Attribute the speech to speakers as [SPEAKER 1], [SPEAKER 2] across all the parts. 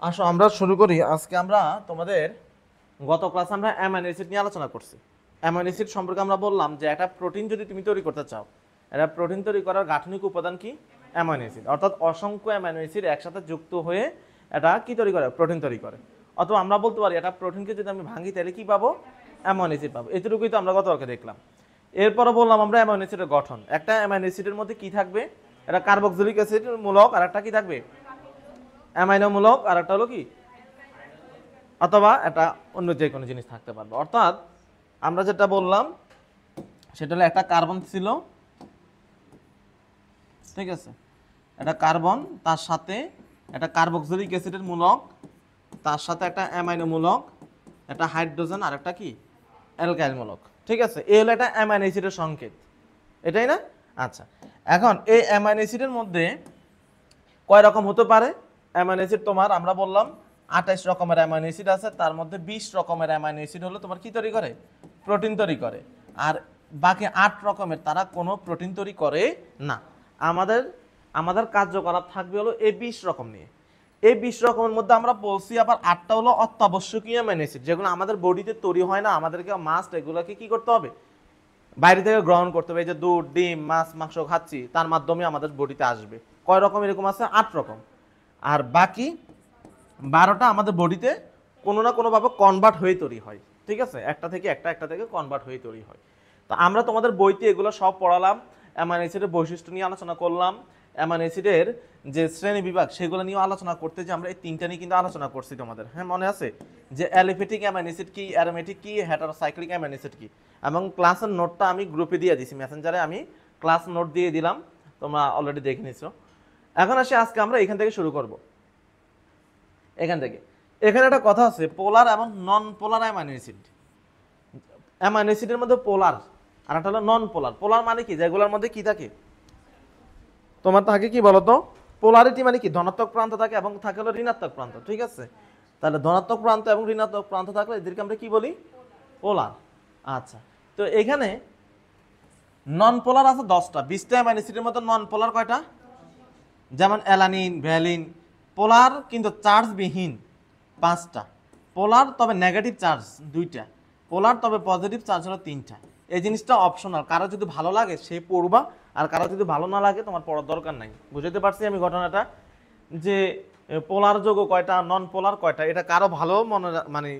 [SPEAKER 1] আসো আমরা শুরু করি। আজকে আমরা তোমাদের গত ক্লাসে আমরা অ্যামাইনো অ্যাসিড নিয়ে আলোচনা করছি। অ্যামাইনো অ্যাসিড সম্পর্কে আমরা বললাম যে একটা প্রোটিন যদি তুমি তৈরি করতে চাও, এটা প্রোটিন তৈরি করার গাঠনিক উপাদান কি? Amino acid. অর্থাৎ অসংখ্য অ্যামাইনো অ্যাসিড একসাথে যুক্ত হয়ে এটা কি তৈরি করে? প্রোটিন তৈরি করে। অথবা আমরা বলতে পারি এটা প্রোটিনকে যদি আমি ভাঙি তাহলে কি পাবো? অ্যামাইনো অ্যাসিড পাবো। এতটুকুই তো আমরা গতকালকে দেখলাম। এরপরে বললাম আমরা অ্যামাইনো অ্যাসিডের গঠন। একটা অ্যামাইনো অ্যাসিডের মধ্যে কি থাকবে? এটা কার্বক্সিলিক অ্যাসিড মূলক, আর একটা কি থাকবে? অ্যামাইনো মূলক, আর একটা হলো কি, অথবা এটা অন্য যে কোনো জিনিস থাকতে পারবে। অর্থাৎ আমরা যেটা বললাম সেটা হলো একটা কার্বন ছিল, ঠিক আছে, এটা কার্বন, তার সাথে একটা কার্বক্সিলিক অ্যাসিডের মূলক, তার সাথে একটা অ্যামাইনো মূলক, একটা হাইড্রোজেন, আর একটা কি, অ্যালকাইল মূলক। ঠিক আছে, এই হলো একটা অ্যামাইনো অ্যাসিডের সংকেত, এটাই না? আচ্ছা, এখন এই অ্যামাইনো অ্যাসিডের মধ্যে কয় রকম হতে পারে? অ্যামাইনো অ্যাসিড তোমার আমরা বললাম 28 রকমের অ্যামাইনো অ্যাসিড আছে, তার মধ্যে 20 রকমের অ্যামাইনো অ্যাসিড হলো তোমার কি তৈরি করে? প্রোটিন তৈরি করে। আর বাকি 8 রকমের তারা কোনো প্রোটিন তৈরি করে না। আমাদের আমাদের কার্যকলাপ থাকবে হলো এই 20 রকম নিয়ে। এই 20 রকমের মধ্যে আমরা বলছি আবার 8টা হলো অত্যাবশ্যকীয় অ্যামাইনো অ্যাসিড, যেগুলো আমাদের বডিতে তৈরি হয় না, আমাদেরকে মাস্ট এগুলোকে কি করতে হবে? বাইরে থেকে গ্রহণ করতে হবে। এই যে দুধ, ডিম, মাছ, মাংস খাচ্ছি, তার মাধ্যমে আমাদের বডিতে আসবে। কয় রকম? এরকম আছে 8 রকম। আর বাকি 12টা আমাদের বডিতে কোনো না কোনোভাবে কনভার্ট হয়ে তৈরি হয়। ঠিক আছে, একটা থেকে একটা, একটা থেকে কনভার্ট হয়ে তৈরি হয়। তো আমরা তোমাদের বইতে এগুলো সব পড়ালাম। অ্যামাইনো অ্যাসিডের বৈশিষ্ট্য নিয়ে আলোচনা করলাম, অ্যামাইনো অ্যাসিডের যে শ্রেণী বিভাগ সেগুলো নিয়ে আলোচনা করতে, যে আমরা এই তিনটা নিয়ে কিন্তু আলোচনা করছি তোমাদের, হ্যাঁ মনে আছে? যে অ্যালিফেটিক অ্যামাইনো অ্যাসিড কি, অ্যারোমেটিক কি, হেটারোসাইক্লিক অ্যামাইনো অ্যাসিড কি। এবং ক্লাসের নোটটা আমি গ্রুপে দিয়ে দিছি, মেসেঞ্জারে আমি ক্লাস নোট দিয়ে দিলাম, তোমরা অলরেডি দেখে নিছো। এখন আসি, আজকে আমরা এখান থেকে শুরু করব। এখান থেকে এখানে একটা কথা আছে, পোলার এবং নন পোলার অ্যামাইনো অ্যাসিড। অ্যামাইনো অ্যাসিডের মধ্যে পোলার আর একটা হলো নন পোলার। পোলার মানে কি? যেগুলোর মধ্যে কি থাকে তোমার, থাকে কি বলতো? পোলারিটি মানে কি? ধনাত্মক প্রান্ত থাকে এবং থাকে হলো ঋণাত্মক প্রান্ত। ঠিক আছে, তাহলে ধনাত্মক প্রান্ত এবং ঋণাত্মক প্রান্ত থাকলে এদেরকে আমরা কি বলি? পোলার। আচ্ছা, তো এখানে নন পোলার আছে 10টা। 20টা অ্যামাইনো অ্যাসিডের মধ্যে নন পোলার কয়টা? যেমন অ্যালানিন, ভ্যালিন। পোলার কিন্তু চার্জবিহীন 5টা। পোলার তবে নেগেটিভ চার্জ 2টা। পোলার তবে পজিটিভ চার্জ হলো 3টা। এই জিনিসটা অপশনাল, কারো যদি ভালো লাগে সে পড়বা, আর কারো যদি ভালো না লাগে তোমার পড়ার দরকার নাই। বুঝতে পারছি আমি ঘটনাটা, যে পোলার যোগ কয়টা, নন পোলার কয়টা, এটা কারো ভালো মনে মানে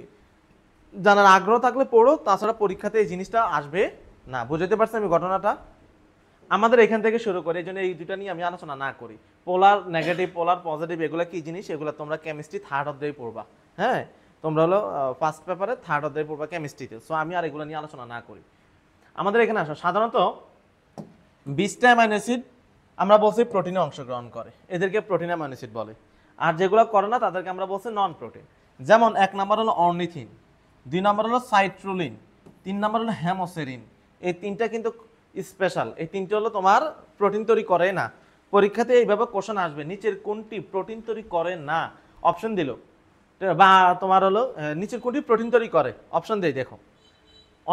[SPEAKER 1] জানার আগ্রহ থাকলে পড়ো, তাছাড়া পরীক্ষাতে এই জিনিসটা আসবে না। বুঝতে পারছি আমি ঘটনাটা। আমাদের এখান থেকে শুরু করি, এই জন্য এই দুটা নিয়ে আমি আলোচনা না করি। পোলার নেগেটিভ, পোলার পজিটিভ, এগুলো কি জিনিস, এগুলো তোমরা কেমিস্ট্রি থার্ড অধ্যায়ে পড়বা। হ্যাঁ, তোমরা হলো ফার্স্ট পেপারে থার্ড অধ্যায়ে পড়বা কেমিস্ট্রিতে। সো আমি আর এগুলো নিয়ে আলোচনা না করি। আমাদের এখানে আসো, সাধারণত 20টা অ্যামাইনো অ্যাসিড আমরা বলছি প্রোটিনে অংশগ্রহণ করে, এদেরকে প্রোটিন অ্যামাইনো অ্যাসিড বলে। আর যেগুলো করে না তাদেরকে আমরা বলছি নন প্রোটিন। যেমন 1 নম্বর হলো অর্নিথিন, 2 নম্বর হলো সাইট্রুলিন, 3 নম্বর হলো হেমোসেরিন। এই তিনটা কিন্তু স্পেশাল। এই তিনটে হলো তোমার প্রোটিন তৈরি করে না। পরীক্ষাতে এইভাবে কোশ্চেন আসবে, নিচের কোনটি প্রোটিন তৈরি করে না, অপশন দিল, বা তোমার হলো নিচের কোনটি প্রোটিন তৈরি করে, অপশন দেই দেখো।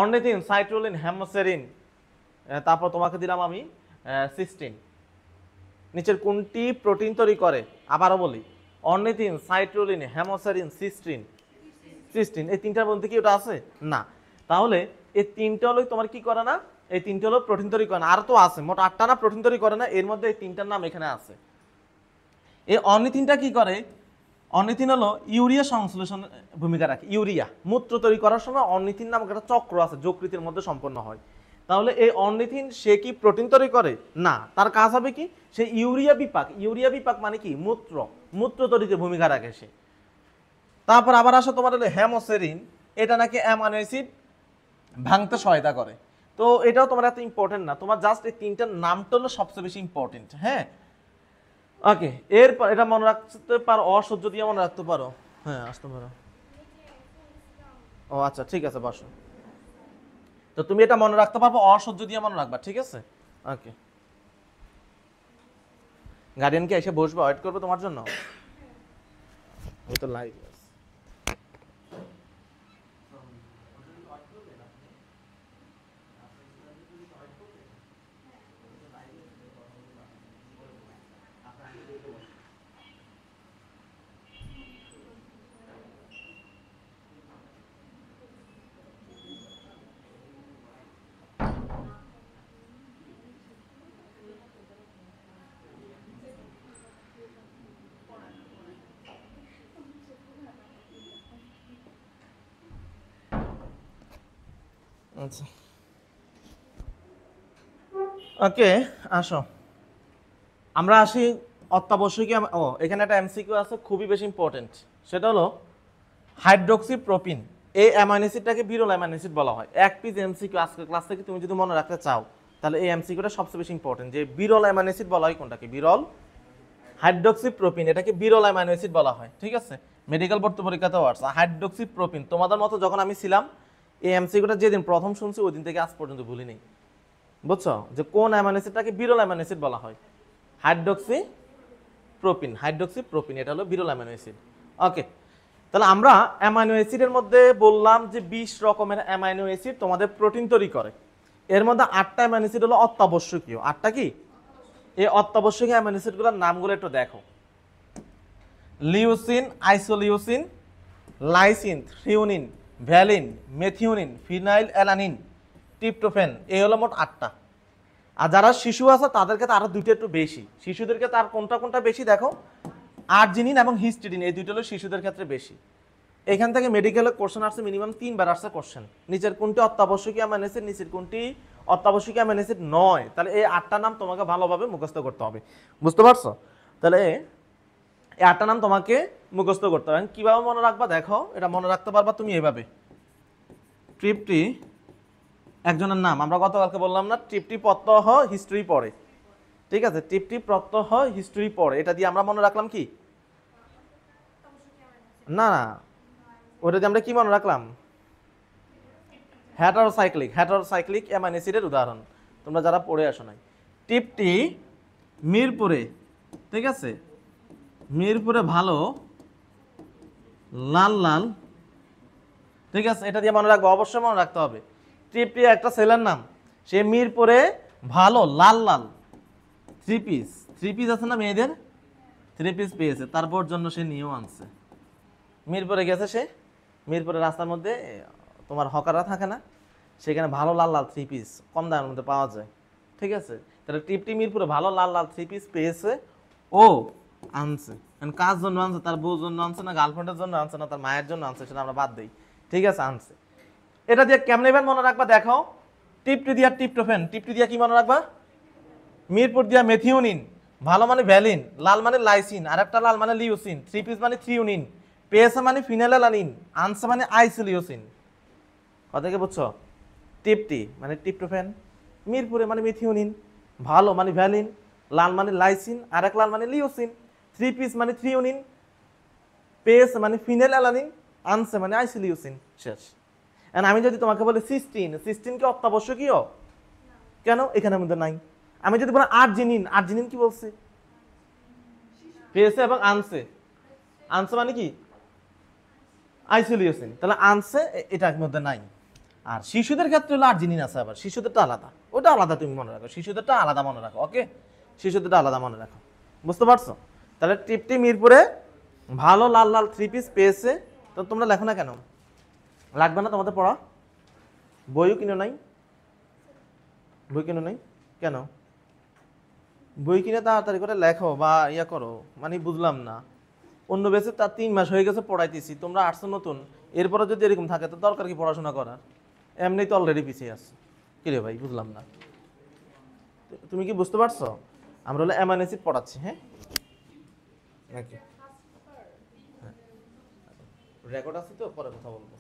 [SPEAKER 1] অর্নিথিন, সাইট্রুলিন, হেমোসেরিন, তারপর তোমাকে দিলাম আমি সিস্টিন। নিচের কোনটি প্রোটিন তৈরি করে? আবারও বলি, অর্নিথিন, সাইট্রুলিন, হেমোসেরিন, সিস্টিন। সিস্টিন, এই তিনটার মধ্যে কি ওটা আছে? না। তাহলে এই তিনটা হলো তোমার কি করে না, এই তিনটা হলো প্রোটিন তৈরি করে না। আর তো আছে মোট 8টা না প্রোটিন তৈরি করে না, এর মধ্যে এই তিনটার নাম এখানে আছে। এই অর্নিথিনটা কি করে? অর্নিথিন হলো ইউরিয়া সংশ্লেষণ ভূমিকা রাখে। ইউরিয়া মূত্র তৈরি করার সময় অর্নিথিন নামক একটা চক্র আছে, যকৃতের মধ্যে সম্পন্ন হয়। তাহলে এই অর্নিথিন সে কি প্রোটিন তৈরি করে না, তার কাজ হবে কি, সে ইউরিয়া বিপাক। ইউরিয়া বিপাক মানে কি? মূত্র, মূত্র তৈরিতে ভূমিকা রাখে সে। তারপর আবার আসো তোমার হলো হেমোসেরিন, এটা নাকি অ্যামাইনো অ্যাসিড ভাঙতে সহায়তা করে। তো এটাও তোমার এত ইম্পর্টেন্ট না, তোমার জাস্ট এই তিনটার নামটা হলো সবচেয়ে বেশি ইম্পর্টেন্ট। হ্যাঁ, ওকে। এরপর এটা মনে রাখতে পারো, অসহ্য দিয়ে মনে রাখতে পারো। হ্যাঁ, আসতে পারো। ও আচ্ছা, ঠিক আছে, বসো। তো তুমি এটা মনে রাখতে পারবো, অসহ্য দিয়ে মনে রাখবা, ঠিক আছে? ওকে। গার্ডিয়ানকে এসে বসবে, ওয়েট করবে তোমার জন্য। ওই তো লাইভ। আচ্ছা ওকে আসো আমরা আসি অত্যাবশ্যকীয় এখানে একটা এমসিকিউ আছে খুবই বেশি ইম্পর্টেন্ট সেটা হলো হাইড্রোক্সিপ্রোপিন এই অ্যামাইনো অ্যাসিডটাকে বিরল অ্যামাইনো অ্যাসিড বলা হয় এক পিস এমসিকিউ আজকের ক্লাস থেকে তুমি যদি মনে রাখতে চাও তাহলে এই এমসিকিউটা সবচেয়ে বেশি ইম্পর্টেন্ট যে বিরল অ্যামাইনো অ্যাসিড বলা হয় কোনটাকে বিরল হাইড্রোক্সিপ্রোপিন এটাকে বিরল অ্যামাইনো অ্যাসিড বলা হয় ঠিক আছে মেডিকেল ভর্তি পরীক্ষাতেও আসছে হাইড্রোক্সিপ্রোপিন তোমাদের মতো যখন আমি ছিলাম এই এমসিকিউটা যেদিন প্রথম শুনছি ওই দিন থেকে আজ পর্যন্ত ভুলি নেই বুঝছো যে কোন অ্যামাইনো অ্যাসিডটাকে বিরল অ্যামাইনো অ্যাসিড বলা হয় হাইড্রোক্সিপ্রোপিন এটা হলো বিরল অ্যামাইনো অ্যাসিড ওকে তাহলে আমরা অ্যামাইনো অ্যাসিডের মধ্যে বললাম যে 20 রকমের অ্যামাইনো অ্যাসিড তোমাদের প্রোটিন তৈরি করে এর মধ্যে 8টা অ্যামাইনো অ্যাসিড হলো অত্যাবশ্যকীয় 8টা কি এই অত্যাবশ্যকীয় অ্যামাইনো অ্যাসিডগুলোর নামগুলো একটু দেখো leucine isoleucine lysine threonine valine methionine phenyl alanine tryptophan এই হলো মোট 8টা আর যারা শিশু আছে তাদেরকে তো আরো দুইটা একটু বেশি শিশুদেরকে তার কোনটা কোনটা বেশি দেখো আর্জিনিন এবং হিস্টিডিন এই দুইটা হলো শিশুদের ক্ষেত্রে বেশি এখান থেকে মেডিকেলে কোশ্চেন আসছে মিনিমাম 3বার আসছে কোশ্চেন নিচের কোনটি অত্যাবশ্যকীয় অ্যামাইনো অ্যাসিড নিচের কোনটি অত্যাবশ্যকীয় অ্যামাইনো অ্যাসিড নয় তাহলে এই 8টা নাম তোমাকে ভালোভাবে মুখস্থ করতে হবে বুঝতে পারছো তাহলে এই 8টা নাম তোমাকে মুখস্থ করতে হবে কিভাবে মনে রাখবা দেখো এটা মনে রাখতে পারবা তুমি এভাবে ট্রিপটি একজনের নাম আমরা গতকালকে বললাম না ট্রিপটি প্রত্যহ হিস্ট্রি পড়ে ঠিক আছে ট্রিপটি প্রত্যহ হিস্ট্রি পড়ে এটা দিয়ে আমরা মনে রাখলাম কি না না ওটা দিয়ে আমরা কি মনে রাখলাম হেটারোসাইক্লিক অ্যামাইনো অ্যাসিডের উদাহরণ তোমরা যারা পড়ে আসো নাই ট্রিপটি মিরপুরে ঠিক আছে মিরপুরে ভালো লাল লাল ঠিক আছে এটা দিয়ে মনে রাখবো অবশ্যই মনে রাখতে হবে ট্রিপটি একটা ছেলের নাম সে মিরপুরে ভালো লাল লাল থ্রি পিস আছে না মেয়েদের 3 পিস পেয়েছে তারপর জন্য সে নিয়েও আনছে মিরপুরে গেছে সে মিরপুরে রাস্তার মধ্যে তোমার হকাররা থাকে না সেখানে ভালো লাল লাল 3 পিস কম দামের মধ্যে পাওয়া যায় ঠিক আছে তাহলে ট্রিপটি মিরপুরে ভালো লাল লাল 3 পিস পেয়েছে ও আনছে কার জন্য আনছে তার বউর জন্য আনছে না গার্লফ্রেন্ডের জন্য আনছে না তার মায়ের জন্য আনছে সেটা আমরা বাদ দিই ঠিক আছে আনছে এটা দিয়ে কেমনে মনে রাখবা দেখো ট্রিপটি দিয়া ট্রিপ্টোফ্যান ট্রিপটি দিয়া কি মনে রাখবা মিরপুর দিয়া মেথিওনিন ভালো মানে ভ্যালিন লাল মানে লাইসিন আর একটা লাল মানে লিউসিন 3 পিস মানে থ্রিওনিন পেয়েছে মানে ফিনাইলঅ্যালানিন আনছে মানে আইসোলিউসিন কথা কি বুঝছো ট্রিপটি মানে ট্রিপ্টোফ্যান মিরপুরে মানে মেথিওনিন ভালো মানে ভ্যালিন লাল মানে লাইসিন আর এক লাল মানে লিউসিন 3 পিস মানে থ্রিওনিন পেয়েছে মানে ফিনাইলঅ্যালানিন আনছে মানে আইসোলিউসিন শেষ আর আমি যদি তোমাকে বলি সিস্টিন কি অত্যাবশ্যকীয় কেন এখানের মধ্যে নাই আমি যদি বলি আর্জিনিন কি বলছি পেয়েছে এবং আনছে মানে কি আইসোলিউসিন তাহলে আনছে এটার মধ্যে নাই আর শিশুদের ক্ষেত্রে হলো আর্জিনিন আছে আবার শিশুদেরটা আলাদা ওটা আলাদা তুমি মনে রাখো শিশুদেরটা আলাদা মনে রাখো ওকে শিশুদেরটা আলাদা মনে রাখো বুঝতে পারছো তাহলে ট্রিপটি মিরপুরে ভালো লাল লাল 3 পিস পেয়েছে তো তোমরা লেখো না কেন লাগবে না তোমাদের পড়া বইও কিনো নাই কেন বই কিনে তাড়াতাড়ি করে লেখো বা ইয়া করো মানে বুঝলাম না অন্য বেসে তার 3 মাস হয়ে গেছে পড়াইতেছি তোমরা আসছো নতুন এরপরে যদি এরকম থাকে তো দরকার কি পড়াশোনা করার এমনি তো অলরেডি পিছিয়ে আসছো কি রে ভাই বুঝলাম না তুমি কি বুঝতে পারছো আমরা হলো অ্যামাইনো অ্যাসিড পড়াচ্ছি হ্যাঁ নাকি রেকর্ড আছে তো পরে কথা বলবো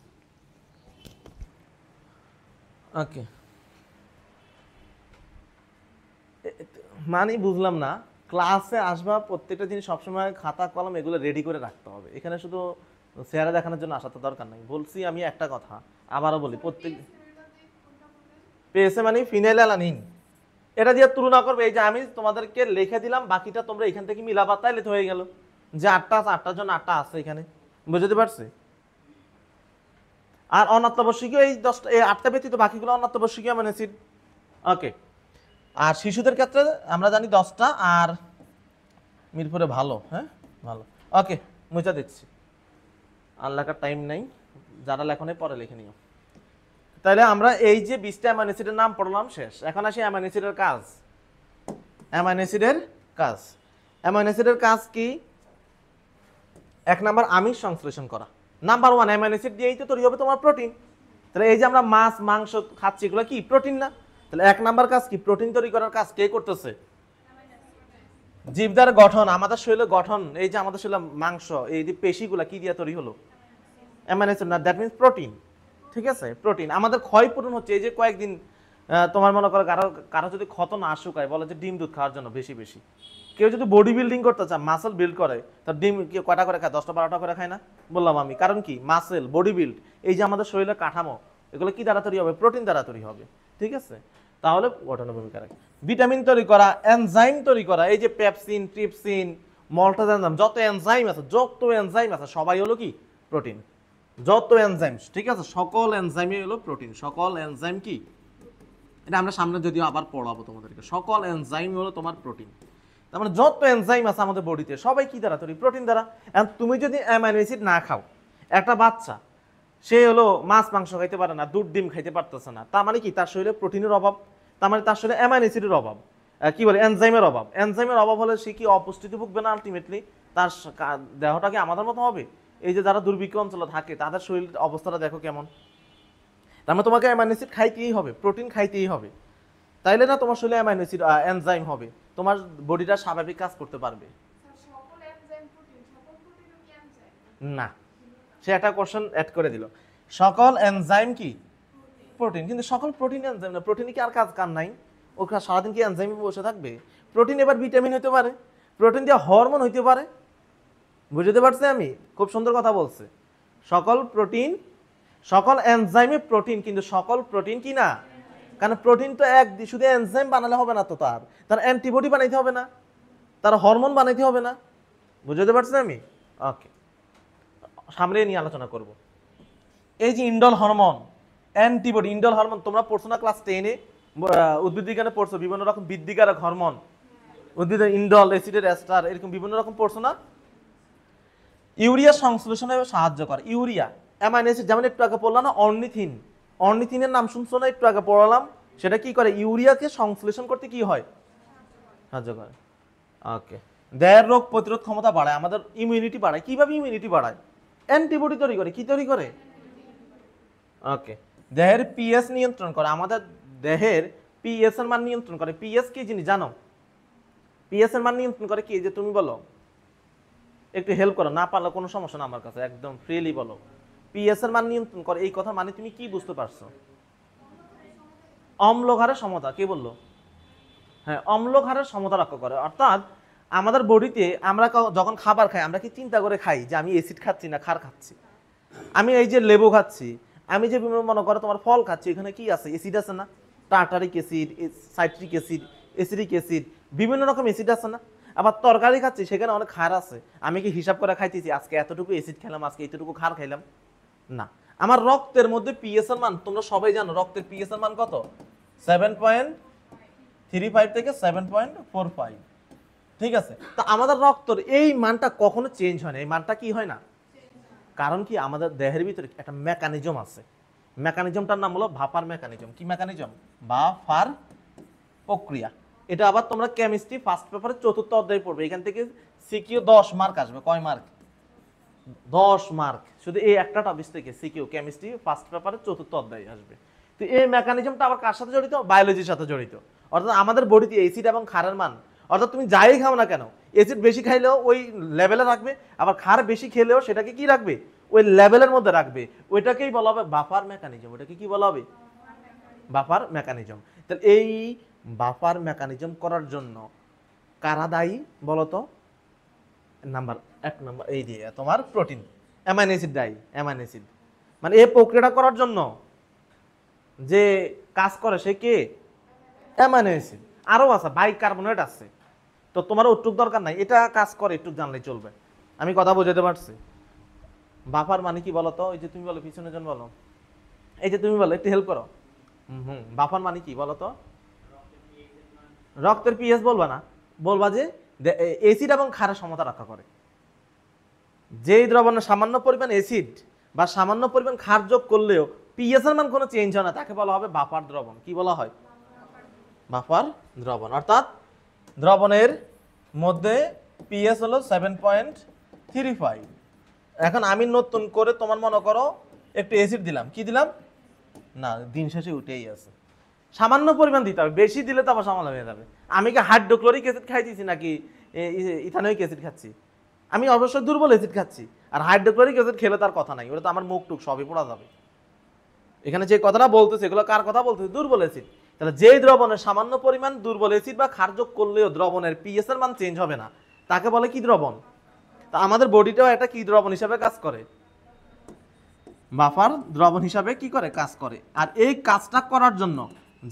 [SPEAKER 1] ওকে মানে বুঝলাম না ক্লাসে আসবা প্রত্যেকটা জিনিস সবসময় খাতা কলম এগুলো রেডি করে রাখতে হবে এখানে শুধু চেহারা দেখানোর জন্য আসা তো দরকার নাই বলছি আমি একটা কথা আবারও বলি প্রত্যেক পেয়েছে মানে ফিনাইলঅ্যালানিন এটা দিয়ে তুলনা করবে এই যে আমি তোমাদেরকে লিখে দিলাম বাকিটা তোমরা এখান থেকে মিলাবা তাইলে তো হয়ে গেল যে 8টা আছে 8টার জন্য 8টা আছে এখানে বুঝতে পারছি আর অনাত্যাবশ্যকীয় এই 10টা এই 8টা ব্যতীত বাকিগুলো অনাত্যাবশ্যকীয় মানে অ্যাসিড ওকে আর শিশুদের ক্ষেত্রে আমরা জানি 10টা আর মিরপুরে ভালো হ্যাঁ ভালো ওকে মুছা দিচ্ছি আর লেখার টাইম নাই যারা লেখনে পরে লিখে নিও তাহলে আমরা এই যে 20টা অ্যামাইনো অ্যাসিডের নাম পড়লাম শেষ এখন আসি অ্যামাইনো অ্যাসিডের কাজ অ্যামাইনো অ্যাসিডের কাজ কি 1 নাম্বার আমিষ সংশ্লেষণ করা নাম্বার 1 অ্যামাইনো অ্যাসিড দিয়েই তো তৈরি হবে তোমার প্রোটিন তাহলে এই যে আমরা মাছ মাংস খাচ্ছি এগুলো কি প্রোটিন না? তাহলে 1 নাম্বার কাজ কি? প্রোটিন তৈরি করার কাজ কে করতেছে? জীবদার গঠন, আমাদের শরীরের গঠন, এই যে আমাদের শরীরে মাংস, এই যে পেশিগুলা কি দিয়ে তৈরি হলো? অ্যামাইনো অ্যাসিড না, দ্যাট মিন্স প্রোটিন। ঠিক আছে, প্রোটিন। আমাদের ক্ষয়পূরণ হচ্ছে এই যে কয়েকদিন তোমার মনে করো কারো যদি ক্ষত না শুকায়, বলে যে ডিম দুধ খাওয়ার জন্য বেশি বেশি। কেউ যদি বডি বিল্ডিং করতে চায়, মাসেল বিল্ড করে, তার ডিম কেউ কয়টা করে খায়? 10টা 12টা করে খায় না? বললাম আমি, কারণ কি? মাসেল, বডি বিল্ড, এই যে আমাদের শরীরের কাঠামো, এগুলো কি দ্বারা তৈরি হবে? প্রোটিন দ্বারা তৈরি হবে। ঠিক আছে, তাহলে গঠনের ভূমিকা রাখে। ভিটামিন তৈরি করা, এনজাইম তৈরি করা, এই যে পেপসিন, ট্রিপসিন, মল্টাস এনজাইম, যত এনজাইম আছে সবাই হলো কি? প্রোটিন। যত এনজাইম, ঠিক আছে, সকল এনজাইমই হলো প্রোটিন। সকল এনজাইম কি? এটা আমরা সামনে যদিও আবার পড়াবো তোমাদেরকে। সকল এনজাইম হলো তোমার প্রোটিন। তার মানে যত এনজাইম আছে আমাদের বডিতে সবাই কি দ্বারা তৈরি? প্রোটিন দ্বারা। এখন তুমি যদি অ্যামাইনো অ্যাসিড না খাও, একটা বাচ্চা সে হলো মাছ মাংস খাইতে পারে না, দুধ ডিম খাইতে পারতেছে না, তার মানে কি? তার শরীরে প্রোটিনের অভাব, তার মানে তার শরীরে অ্যামাইনো অ্যাসিডের অভাব, কি বলে, এনজাইমের অভাব। এনজাইমের অভাব হলে সে কি অপুষ্টিতে ভুগবে না? আলটিমেটলি তার দেহটা কি আমাদের মতো হবে? এই যে যারা দুর্ভিক্ষ অঞ্চলে থাকে তাদের শরীরের অবস্থাটা দেখো কেমন। তার মানে তোমাকে অ্যামাইনো অ্যাসিড খাইতেই হবে, প্রোটিন খাইতেই হবে, তাইলে না তোমার শরীরে অ্যামাইনো অ্যাসিড এনজাইম হবে, তোমার বডিটা স্বাভাবিক কাজ করতে পারবে। না, সে একটা কোশ্চেন অ্যাড করে দিল, সকল এনজাইম কি প্রোটিন, কিন্তু সকল প্রোটিন এনজাইম না। প্রোটিনে কি আর কাজ কাম নাই? ওখানে সারাদিন কি এনজাইমে বসে থাকবে? প্রোটিন এবার ভিটামিন হতে পারে, প্রোটিন দিয়ে হরমোন হইতে পারে। বুঝতে পারছি আমি? খুব সুন্দর কথা বলছে। সকল প্রোটিন, সকল এনজাইমে প্রোটিন, কিন্তু সকল প্রোটিন কি না। কারণ প্রোটিন তো শুধু এনজাইম বানালে হবে না, তো তার অ্যান্টিবডি বানাইতে হবে না, তার হরমোন বানাইতে হবে না। বুঝতে পারছি আমি? ওকে, সামনে নিয়ে আলোচনা করব। এই যে ইন্ডল হরমোন, অ্যান্টিবডি, ইন্ডল হরমোন তোমরা পড়ছো না ক্লাস 10-এ? উদ্ভিদ বিজ্ঞানে পড়ছো, বিভিন্ন রকম বৃদ্ধিকারক হরমোন, উদ্ভিদের ইন্ডল, অ্যাসিডের এস্টার, এরকম বিভিন্ন রকম পড়ছো না? ইউরিয়া সংশ্লেষণে সাহায্য করে। ইউরিয়া অ্যামাইনো অ্যাসিড, যেমন একটু আগে পড়লাম না অর্নিথিন, অর্নিথিনের নাম শুনছো না? একটু আগে পড়ালাম। সেটা কি করে? ইউরিয়াকে সংশ্লেষণ করতে কি হয়? সাহায্য করে। ওকে, দেহের রোগ প্রতিরোধ ক্ষমতা বাড়ায়, আমাদের ইমিউনিটি বাড়ায়। কিভাবে ইমিউনিটি বাড়ায়? অ্যান্টিবডি তৈরি করে। কি তৈরি করে? ওকে, দেহের পিএস নিয়ন্ত্রণ করে, আমাদের দেহের পিএস এর মান নিয়ন্ত্রণ করে। পিএস কি জিনিস জানো? পিএস এর মান নিয়ন্ত্রণ করে কি? যে তুমি বলো, একটু হেল্প করো, না পারলে কোনো সমস্যা না, আমার কাছে একদম ফ্রিলি বলো। পিএস এর মান নিয়ন্ত্রণ করে, এই কথা মানে তুমি কি বুঝতে পারছো? অম্লঘারের সমতা। কে বললো? হ্যাঁ, অম্লঘারের সমতা রক্ষা করে। অর্থাৎ আমাদের বডিতে আমরা যখন খাবার খাই, আমরা কি চিন্তা করে খাই যে আমি অ্যাসিড খাচ্ছি না ক্ষার খাচ্ছি? আমি এই যে লেবু খাচ্ছি, আমি যে মনে করো তোমার ফল খাচ্ছি, এখানে কি আছে? অ্যাসিড আছে না? Tartaric acid, citric acid, acidic acid, বিভিন্ন রকম অ্যাসিড আছে না? আবার তরকারি খাচ্ছি, সেখানে অনেক ক্ষার আছে। আমি কি হিসাব করে খাইতেছি আজকে এতটুকু অ্যাসিড খেলাম, আজকে এতটুকু ক্ষার খাইলাম? না। আমার রক্তের মধ্যে পিএস এর মান, তোমরা সবাই জানো রক্তের পিএস এর মান কত? 7.35 থেকে 7.45। ঠিক আছে, তা আমাদের রক্তের এই মানটা কখনো চেঞ্জ হয় না। এই মানটা কি হয় না? কারণ কি? আমাদের দেহের ভিতরে একটা মেকানিজম আছে, মেকানিজমটার নাম হলো ভাপার মেকানিজম। কি মেকানিজম? ভাপার প্রক্রিয়া। এটা আবার তোমরা কেমিস্ট্রি ফার্স্ট পেপারে 4র্থ অধ্যায়ে পড়বে। এখান থেকে সিকিউ 10 মার্ক আসবে। কয় মার্ক? 10 মার্ক, শুধু এই একটা টপিক থেকে সিকিউ কেমিস্ট্রি ফার্স্ট পেপারে 4র্থ অধ্যায়ে আসবে। তো এই মেকানিজমটা আবার কার সাথে জড়িত? বায়োলজির সাথে জড়িত। অর্থাৎ আমাদের বডিতে অ্যাসিড এবং ক্ষারের মান, অর্থাৎ তুমি যাই খাও না কেন, অ্যাসিড বেশি খাইলেও ওই লেভেলে রাখবে, আবার ক্ষার বেশি খেলেও সেটাকে কি রাখবে? ওই লেভেলের মধ্যে রাখবে। ওইটাকেই বলা হবে বাফার মেকানিজম। ওইটাকে কি বলা হবে? Buffer mechanism. তাহলে এই বাফার মেকানিজম করার জন্য কারা দায়ী বলতো? নাম্বার 1 নাম্বার এই দিয়ে তোমার প্রোটিন, অ্যামাইনো অ্যাসিড দায়ী। অ্যামাইনো অ্যাসিড মানে এই প্রক্রিয়াটা করার জন্য যে কাজ করে সে কে? Amino acid. আরও আছে, বাইকার্বনেট আছে, তো তোমার ওটুক দরকার নাই, এটা কাজ করে একটু জানলেই চলবে। আমি কথা বুঝাতে পারছি? বাফার মানে কি বলতো? ওই যে তুমি বলো, পিছনে জন বলো, এই যে তুমি বলো, একটু হেল্প করো। বাফার মানে কি বলতো? রক্তের পিএইচ বলবা না, বলবা যে অ্যাসিড এবং ক্ষারের সমতা রক্ষা করে। যেই দ্রবণে সামান্য পরিমাণ অ্যাসিড বা সামান্য পরিমাণ ক্ষার যোগ করলেও পিএইচ এর মান কোনো চেঞ্জ হয় না, তাকে বলা হবে বাফার দ্রবণ। কি বলা হয়? বাফার দ্রবণ। অর্থাৎ দ্রবণের মধ্যে পিএইচ হলো 7.35। এখন আমি নতুন করে তোমার মনে করো একটু অ্যাসিড দিলাম, কি দিলাম? না, দিন শেষে উঠেই আছে। সামান্য পরিমাণ দিতে হবে, বেশি দিলে তো আবার ঝামেলা হয়ে যাবে। আমি কি হাইড্রোক্লোরিক অ্যাসিড খাইতেছি নাকি ইথানোয়িক অ্যাসিড খাচ্ছি? আমি অবশ্যই দুর্বল অ্যাসিড খাচ্ছি। আর হাইড্রোক্লোরিক অ্যাসিড খেলে তার কথা নাই, ওটা তো আমার মুখ টুক সবই পড়া যাবে। এখানে যে কথাটা বলতেছে এগুলো কার কথা বলতেছে? দুর্বল অ্যাসিড। তাহলে যেই দ্রবণের সামান্য পরিমাণ দুর্বল অ্যাসিড বা ক্ষার যোগ করলেও দ্রবণের পিএইচ এর মান চেঞ্জ হবে না, তাকে বলে কি দ্রবণ? তা আমাদের বডিটাও একটা কি দ্রবণ হিসাবে কাজ করে? বাফার দ্রবণ হিসাবে কি করে? কাজ করে। আর এই কাজটা করার জন্য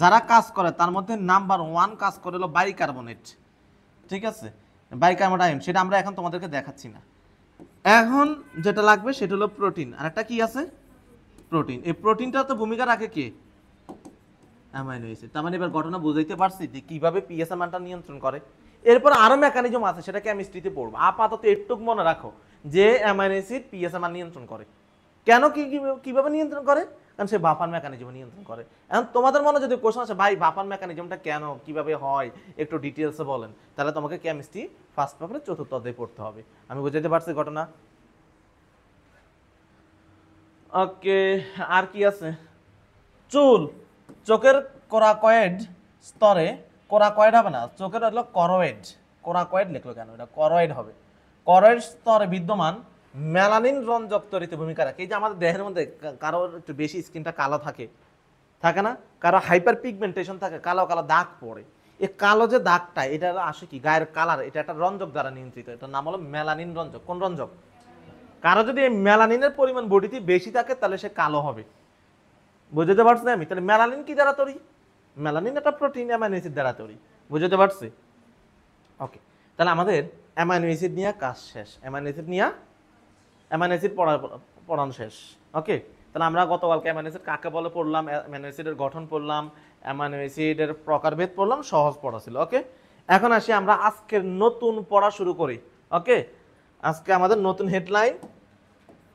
[SPEAKER 1] যারা কাজ করে তার মধ্যে নাম্বার 1 কাজ করে হলো বাইকার্বনেট। ঠিক আছে, বাইকার্বনেট আয়ন, সেটা আমরা এখন তোমাদেরকে দেখাচ্ছি না। এখন যেটা লাগবে সেটা হলো প্রোটিন। আর একটা কি আছে? প্রোটিন। এই প্রোটিনটা তো ভূমিকা রাখে কে? Amino acid. তার মানে এবার ঘটনা বুঝাইতে পারছি যে কিভাবে পিএইচ মানটা নিয়ন্ত্রণ করে। এরপর আরো মেকানিজম আছে, সেটা কেমিস্ট্রিতে পড়বো। আপাতত একটুক মনে রাখো যে অ্যামাইনো অ্যাসিড পিএইচ মান নিয়ন্ত্রণ করে। কেন, কিভাবে নিয়ন্ত্রণ করে? কারণ সে বাফার মেকানিজম নিয়ন্ত্রণ করে। এখন তোমাদের মনে যদি কোশ্চেন আসে ভাই বাফার মেকানিজমটা কেন, কিভাবে হয়, একটু ডিটেলসে বলেন, তাহলে তোমাকে কেমিস্ট্রি ফার্স্ট পেপারে 4th অধ্যায়ে পড়তে হবে। আমি বুঝাইতে পারছি ঘটনা? ওকে, আর কি আছে? চুল, চোখের কোরাকয়েড স্তরে, কোরাকয়েড হবে না, চোখের হলো করয়েড। কোরাকয়েড লিখলো কেন? এটা করয়েড হবে। করয়েড স্তরে বিদ্যমান মেলানিন রঞ্জক তৈরিতে ভূমিকা রাখে। এই যে আমাদের দেহের মধ্যে কারোর একটু বেশি স্কিনটা কালো থাকে, থাকে না? কারো হাইপার পিগমেন্টেশন থাকে, কালো কালো দাগ পড়ে। এই কালো যে দাগটা, এটা আসে কি গায়ের কালার, এটা একটা রঞ্জক দ্বারা নিয়ন্ত্রিত। এটার নাম হলো মেলানিন রঞ্জক। কোন রঞ্জক? কারো যদি এই মেলানিনের পরিমাণ বডিতে বেশি থাকে তাহলে সে কালো হবে। বুঝতে পারছি আমি? তাহলে মেলানিন কি দ্বারা তৈরি? মেলানিন একটা প্রোটিন অ্যামাইনো অ্যাসিড দ্বারা তৈরি। বুঝতে পারছি? ওকে, তাহলে আমাদের অ্যামাইনো অ্যাসিড নিয়ে কাজ শেষ। অ্যামাইনো অ্যাসিড পড়ানো শেষ। ওকে, তাহলে আমরা গতকালকে অ্যামাইনো অ্যাসিড কাকে বলে পড়লাম, অ্যামাইনো অ্যাসিডের গঠন পড়লাম, অ্যামাইনো অ্যাসিডের প্রকারভেদ পড়লাম, সহজ পড়া ছিল। ওকে, এখন আসি আমরা আজকের নতুন পড়া শুরু করি। ওকে, আজকে আমাদের নতুন হেডলাইন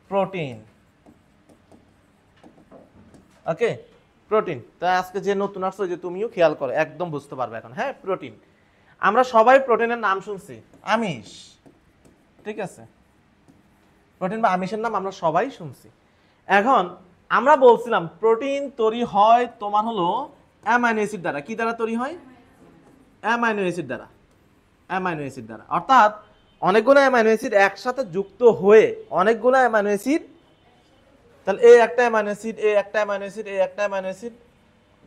[SPEAKER 1] প্রোটিন। ওকে, প্রোটিন। তাই আজকে যে নতুন আসছে যে তুমিও খেয়াল করো, একদম বুঝতে পারবে এখন। হ্যাঁ, প্রোটিন। আমরা সবাই প্রোটিনের নাম শুনছি, আমিষ। ঠিক আছে, প্রোটিন বা আমিষের নাম আমরা সবাই শুনছি। এখন আমরা বলছিলাম প্রোটিন তৈরি হয় তোমার হলো অ্যামাইনো অ্যাসিড দ্বারা। কি দ্বারা তৈরি হয়? অ্যামাইনো অ্যাসিড দ্বারা। অ্যামাইনো অ্যাসিড দ্বারা, অর্থাৎ অনেকগুলো অ্যামাইনো অ্যাসিড একসাথে যুক্ত হয়ে অনেকগুলো অ্যামাইনো অ্যাসিড, তাহলে এই একটা অ্যামাইনো অ্যাসিড, এই একটা অ্যামাইনো অ্যাসিড, এই একটা অ্যামাইনো অ্যাসিড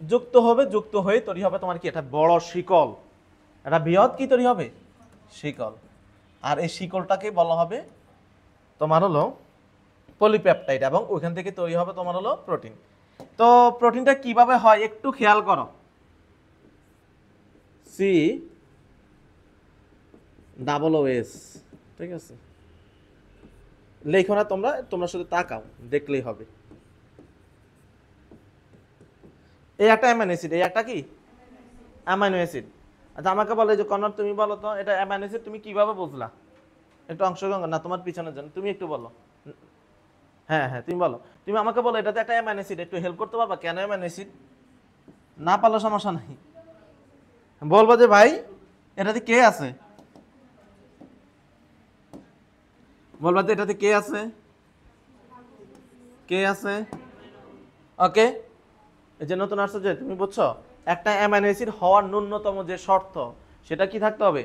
[SPEAKER 1] যুক্ত হবে, যুক্ত হয়ে তৈরি হবে তোমার কি একটা বড় শিকল, একটা বৃহৎ কি তৈরি হবে? শিকল। আর এই শিকলটাকে বলা হবে তোমার হলো পলিপেপটাইড, এবং ওইখান থেকে তৈরি হবে তোমার হলো প্রোটিন। তো প্রোটিনটা কিভাবে হয় একটু খেয়াল করো। COOS, ঠিক আছে, লেখো না তোমরা শুধু তাকাও, দেখলেই হবে। এই একটা অ্যামাইনো অ্যাসিড, এই একটা কি অ্যামাইনো অ্যাসিড। আচ্ছা আমাকে বলো যে কর্নার তুমি বলো তো এটা অ্যামাইনো অ্যাসিড তুমি কিভাবে বুঝলা? একটু অংশগ্রহণ না, তোমার পিছনের জন্য তুমি একটু বলো। হ্যাঁ হ্যাঁ, তুমি বলো, তুমি আমাকে বলো এটাতে একটা অ্যামাইনো অ্যাসিড, একটু হেল্প করতে পারবা? কেন অ্যামাইনো অ্যাসিড? না পারলে সমস্যা নাই, বলবো যে ভাই এটাতে কে আছে, বলবা যে এটাতে কে আছে, কে আছে। ওকে, এই যে নতুন আসছে যে তুমি বুঝছো, একটা অ্যামাইনো অ্যাসিড হওয়ার ন্যূনতম যে শর্ত সেটা কি থাকতে হবে?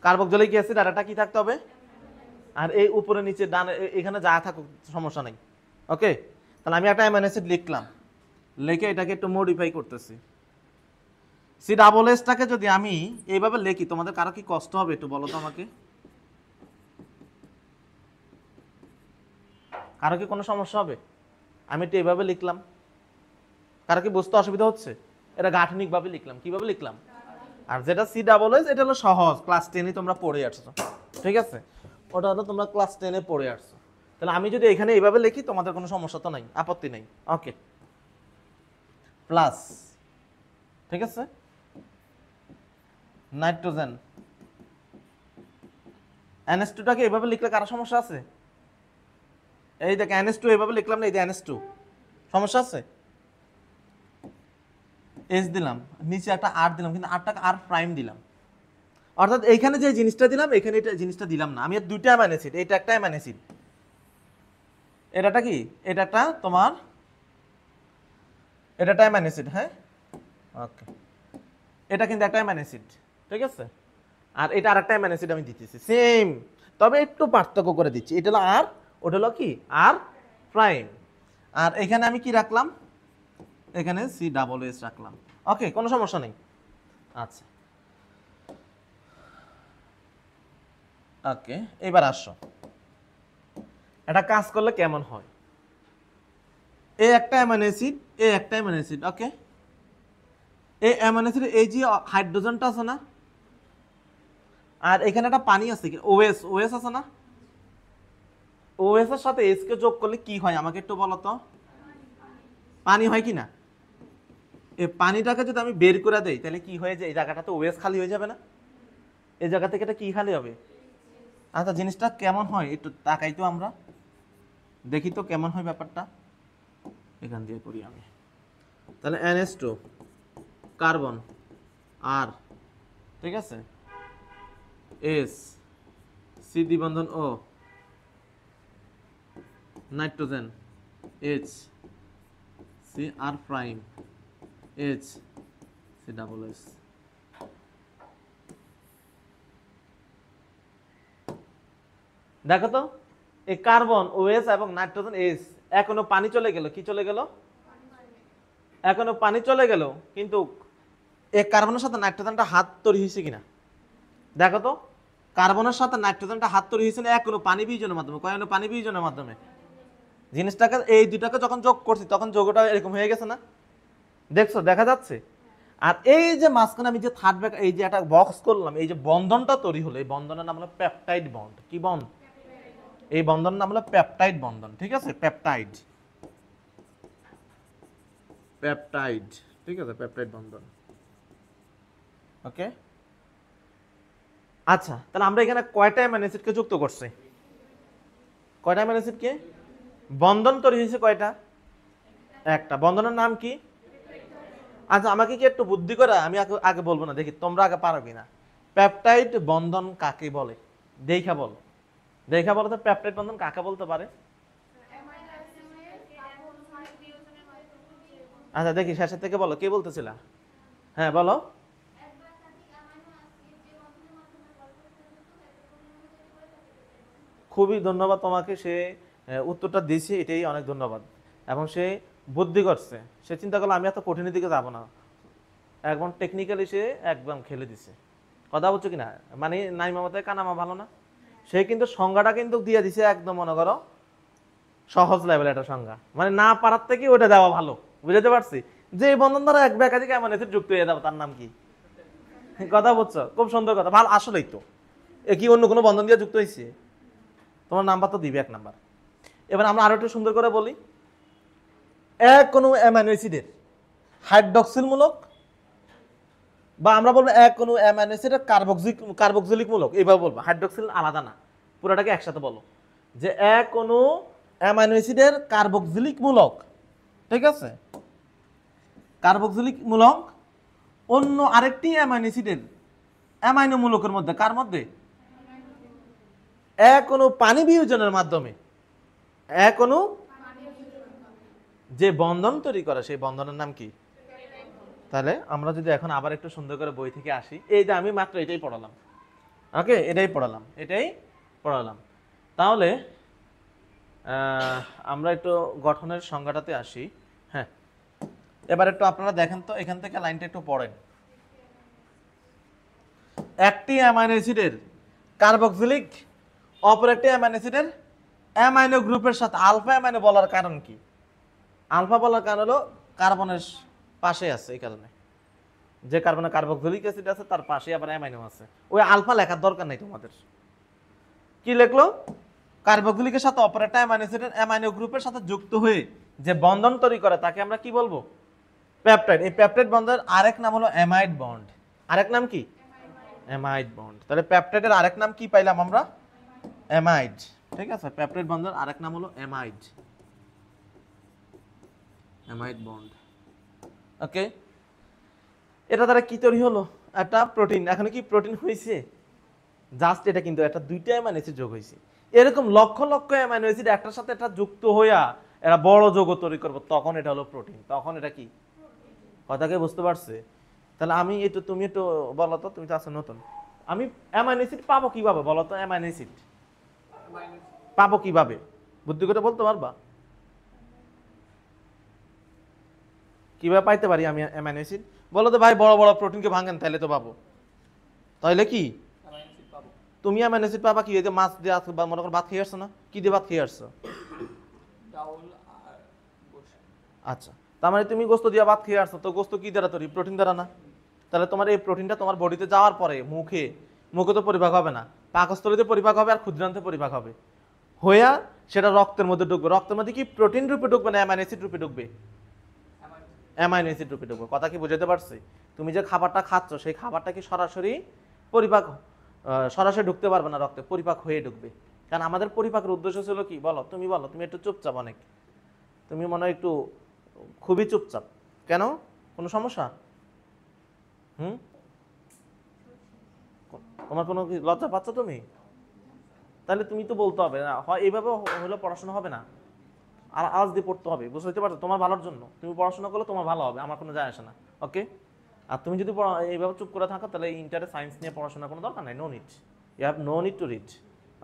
[SPEAKER 1] Carboxylic acid. আর এটা কি থাকতে হবে? আর এই উপরে নিচে ডান এখানে যা থাকুক সমস্যা নেই। ওকে, তাহলে আমি একটা অ্যামাইনো অ্যাসিড লিখলাম, লিখে এটাকে একটু মডিফাই করতেছি। COOSটাকে যদি আমি এইভাবে লিখি তোমাদের কারো কি কষ্ট হবে একটু বলো তো আমাকে? কারো কি কোনো সমস্যা হবে? আমি একটু এইভাবে লিখলাম, কারো কি বুঝতে অসুবিধা হচ্ছে? এটা গাঠনিকভাবে লিখলাম। কিভাবে লিখলাম? আর যেটা COOS এটা হলো সহজ, ক্লাস 10-এ তোমরা পড়ে আসছো। ঠিক আছে, ওটা হলো তোমরা ক্লাস 10-এ পড়ে আসছো। তাহলে আমি যদি এখানে এইভাবে লিখি তোমাদের কোনো সমস্যা তো নাই, আপত্তি নাই। ওকে, প্লাস, ঠিক আছে, নাইট্রোজেন। NH2টাকে এইভাবে লিখলে কারো সমস্যা আছে? এই দেখ NH2 এইভাবে লিখলাম না, এই যে NH2, সমস্যা আছে? H দিলাম, নিচে একটা R দিলাম, কিন্তু Rটাকে R প্রাইম দিলাম, অর্থাৎ এইখানে যে জিনিসটা দিলাম এখানে এটা জিনিসটা দিলাম না। আমি আর দুইটা অ্যামাইনো অ্যাসিড, এটা একটা অ্যামাইনো অ্যাসিড, এটা কি, এটা একটা তোমার এটা একটা অ্যামাইনো অ্যাসিড, হ্যাঁ ওকে, এটা কিন্তু একটা অ্যামাইনো অ্যাসিড, ঠিক আছে। আর এটা আরেকটা অ্যামাইনো অ্যাসিড আমি দিতেছি সেম, তবে একটু পার্থক্য করে দিচ্ছি। এটা হলো আর, ওটা হলো কি আর প্রাইম। আর এখানে আমি কি রাখলাম, এখানে সি ডাবল এস রাখলাম। ওকে, কোনো সমস্যা নেই। আচ্ছা ওকে, এবার আসো এটা কাজ করলে কেমন হয়। এ একটা অ্যামাইনো অ্যাসিড, এ একটা অ্যামাইনো অ্যাসিড, ওকে। এই অ্যামাইনো অ্যাসিড এই যে হাইড্রোজেনটা আছে না, আর এখানে একটা পানি আছে, ওএস, ওএস আছে না, ওএস এর সাথে এস কে যোগ করলে কি হয় আমাকে একটু বলো তো, পানি হয় কি না? এই পানিটাকে যদি আমি বের করে দেই তাহলে কি হয়ে যায়, এই জায়গাটাতে ওএস খালি হয়ে যাবে না, এই জায়গা থেকে এটা কি খালি হবে। আচ্ছা জিনিসটা কেমন হয় একটু তাকাই তো, আমরা দেখি তো কেমন হয় ব্যাপারটা। এখান দিয়ে করি আমি, তাহলে NH2 কার্বন আর, ঠিক আছে, এস সি দ্বিবন্ধন ও, nitrogen H C R prime H C double S. দেখো তো এই কার্বন ওএস এবং নাইট্রোজেন এস, এখনো পানি চলে গেল, কি চলে গেল, এখনো পানি চলে গেল, কিন্তু এই কার্বনের সাথে নাইট্রোজেনটা হাত তৈরি হয়েছে কিনা দেখো তো। কার্বনের সাথে নাইট্রোজেনটা হাত তৈরি হয়েছে না এখনো পানি বিয়োজনের মাধ্যমে, কয়নো পানি বিয়োজনের মাধ্যমে। জিনিসটাকে এই দুটাকে যখন যোগ করছি তখন যোগটা এরকম হয়ে গেছে না, দেখছো দেখা যাচ্ছে। আর এই যে মাঝখানে আমি যে থার্ড ব্যাক এই যে একটা বক্স করলাম, এই যে বন্ধনটা তৈরি হলো, এই বন্ধনের নাম হলো পেপটাইড বন্ড। কি বন্ড? এই বন্ধনের নাম হলো পেপটাইড বন্ধন, ঠিক আছে, পেপটাইড, পেপটাইড, ঠিক আছে, পেপটাইড বন্ধন। ওকে আচ্ছা, তাহলে আমরা এখানে কয়টা অ্যামাইনো অ্যাসিডকে যুক্ত করছি, কয়টা অ্যামাইনো অ্যাসিডকে, বন্ধন তৈরি হয়েছে কয়টা, একটা। বন্ধনের নাম কি? আচ্ছা আমাকে কি একটু বুদ্ধি করে, আমি আগে বলবো না, দেখি তোমরা আগে পারো কিনা। পেপটাইড বন্ধন কাকে বলে দেখা বল, দেখা বলো তো পেপটাইড বন্ধন কাকে বলতে পারে। আচ্ছা দেখি শেষের থেকে বলো, কে বলতেছিলা, হ্যাঁ বলো। খুবই ধন্যবাদ তোমাকে, সে উত্তরটা দিয়েছে, এটাই অনেক ধন্যবাদ। এবং সে বুদ্ধি করছে, সে চিন্তা করলো আমি এত কঠিনের দিকে যাবো না, একদম টেকনিক্যালি সে একদম খেলে দিছে। কথা বলছো কিনা, মানে নাইমা মতে কানামা ভালো না, সে কিন্তু সংজ্ঞাটা কিন্তু দিয়ে দিছে একদম, মনে করো সহজ লেভেল একটা সংজ্ঞা, মানে না পারার থেকে ওটা দেওয়া ভালো, বুঝতে পারছি। যে এই বন্ধন দ্বারা এক একাধিক এমন এসে যুক্ত হয়ে যাবে, তার নাম কি, কথা বলছো, খুব সুন্দর কথা, ভালো। আসলেই তো এ কি অন্য কোনো বন্ধন দিয়ে যুক্ত হয়েছে, তোমার নাম্বার তো দিবে 1 নাম্বার। এবার আমরা আরো একটু সুন্দর করে বলি, এক কোনো অ্যামাইনো অ্যাসিডের হাইড্রক্সিল মূলক, বা আমরা বলবো এক কোনো অ্যামাইনো অ্যাসিডের কার্বক্সিলিক মূলক, এইভাবে বলবো, হাইড্রক্সিল আলাদা না, পুরোটাকে একসাথে বলো যে এক কোনো অ্যামাইনো অ্যাসিডের কার্বক্সিলিক মূলক, ঠিক আছে, কার্বক্সিলিক মূলক অন্য আরেকটি অ্যামাইনো অ্যাসিডের অ্যামাইনো মূলকের মধ্যে, কার মধ্যে, এক কোনো পানি বিয়োজনের মাধ্যমে, এক কোনো যে বন্ধন তৈরি করে সেই বন্ধনের নাম কি। তাহলে আমরা যদি এখন আবার একটু সুন্দর করে বই থেকে আসি, এই যে আমি মাত্র এটাই পড়ালাম, ওকে এটাই পড়ালাম। তাহলে আমরা একটু গঠনের সংজ্ঞাটাতে আসি। হ্যাঁ এবার একটু আপনারা দেখেন তো, এখান থেকে লাইনটা একটু পড়েন। একটি অ্যামাইনো অ্যাসিডের কার্বক্সিলিক অপর একটি অ্যামাইনো অ্যাসিডের অ্যামাইনো গ্রুপের সাথে আলফা অ্যামাইনো বলার কারণ কি? আলফা বলার কারণ হলো কার্বনের পাশে আছে, এই কারণে যে কার্বনে কার্বক্সিলিক অ্যাসিড আছে তার পাশে আবার অ্যামাইনো আছে, ওই আলফা লেখার দরকার নেই তোমাদের। কি লিখলো? কার্বক্সিলিকের সাথে অপর একটা অ্যামাইনো অ্যাসিডের অ্যামাইনো গ্রুপের সাথে যুক্ত হয়ে যে বন্ধন তৈরি করে তাকে আমরা কি বলবো? পেপটাইড। এই পেপটাইড বন্ডের আরেক নাম হলো অ্যামাইড বন্ড। আরেক নাম কি? Amide bond. তাহলে পেপটাইডের আরেক নাম কি পাইলাম আমরা? অ্যামাইড। ঠিক আছে, পেপটাইড বন্ডের আরেক নাম হলো অ্যামাইড, অ্যামাইড বন্ড। ওকে, এটা দ্বারা কি তৈরি হলো? একটা প্রোটিন। এখন কি প্রোটিন হয়েছে? জাস্ট এটা কিন্তু একটা দুইটা অ্যামাইনো অ্যাসিড যোগ হয়েছে। এরকম লক্ষ লক্ষ অ্যামাইনো অ্যাসিড একটার সাথে একটা যুক্ত হইয়া একটা বড় যৌগ তৈরি করবো, তখন এটা হলো প্রোটিন। তখন এটা কি? কথাকে বুঝতে পারছে? তাহলে আমি একটু, তুমি একটু বলো তো, তুমি তো আছো নতুন, আমি অ্যামাইনো অ্যাসিড পাবো কিভাবে বলো তো? অ্যামাইনো অ্যাসিড পাবো কিভাবে, বুদ্ধি করে বলতে পারবা? কিভাবে পাইতে পারি আমি অ্যামাইনো অ্যাসিড? বলো তো ভাই, বড় বড় প্রোটিনকে ভাঙেন তাহলে তো পাবো। তাহলে কি তুমি অ্যামাইনো অ্যাসিড পাবা কি? এই যে মাছ দিয়ে বা মনে করো ভাত খেয়ে আসছো না, কি দিয়ে ভাত খেয়ে আসছো? আচ্ছা, তার মানে তুমি গোস্ত দিয়ে ভাত খেয়ে আসছো, তো গোস্ত কি দ্বারা তৈরি? প্রোটিন দ্বারা না? তাহলে তোমার এই প্রোটিনটা তোমার বডিতে যাওয়ার পরে মুখে, মুখে তো পরিপাক হবে না, পাকস্থলীতে পরিপাক হবে আর ক্ষুদ্রান্তে পরিপাক হবে, হইয়া সেটা রক্তের মধ্যে ঢুকবে। রক্তের মধ্যে কি প্রোটিন রূপে ঢুকবে না অ্যামাইনো অ্যাসিড রূপে ঢুকবে? অ্যামাইনো অ্যাসিড রূপে ঢুকবে। কথা কি বুঝাতে পারছি? তুমি যে খাবারটা খাচ্ছ সেই খাবারটা কি সরাসরি পরিপাক, সরাসরি ঢুকতে পারবে না রক্তে, পরিপাক হয়ে ঢুকবে। কারণ আমাদের পরিপাকের উদ্দেশ্য ছিল কি বলো, তুমি বলো, তুমি একটু চুপচাপ অনেক, তুমি মনে হয় একটু খুবই চুপচাপ, কেন, কোনো সমস্যা? হুম, তোমার কোনো কি লজ্জা পাচ্ছ তুমি? তাহলে তুমি তো বলতে হবে না, হয় এইভাবে হলে পড়াশোনা হবে না, আর আজ দিয়ে পড়তে হবে, বুঝতে পারছো? তোমার ভালোর জন্য তুমি পড়াশোনা করলে তোমার ভালো হবে, আমার কোনো যায় আসে না। ওকে? আর তুমি যদি এইভাবে চুপ করে থাকো তাহলে ইন্টারে সায়েন্স নিয়ে পড়াশোনা কোনো দরকার নাই, no need, you have no need to read.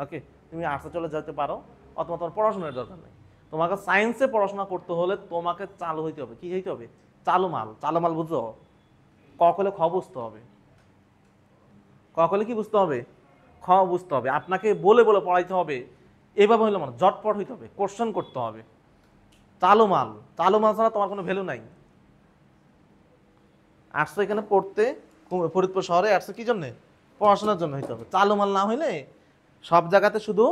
[SPEAKER 1] Okay? তুমি আর্টসে চলে যেতে পারো, অথবা তোমার পড়াশোনার দরকার নেই। তোমাকে সায়েন্সে পড়াশোনা করতে হলে তোমাকে চালু হইতে হবে, কি হইতে হবে? চালু মাল, চালু মাল বুঝছো? কখলে খ বুঝতে হবে, কখলে কি বুঝতে হবে? খ বুঝতে হবে, আপনাকে বলে বলে পড়াইতে হবে, এভাবে হইলে মানে জটপট হইতে হবে, কোশ্চেন করতে হবে। চালু মাল, চালু মাল ছাড়া তোমার কোনো ভ্যালু নাই। আসছো এখানে পড়তে, ফরিদপুর শহরে আসছো কি জন্যে? পড়াশোনার জন্য হইতে হবে। চালু মাল না হইলে সব জায়গাতে শুধু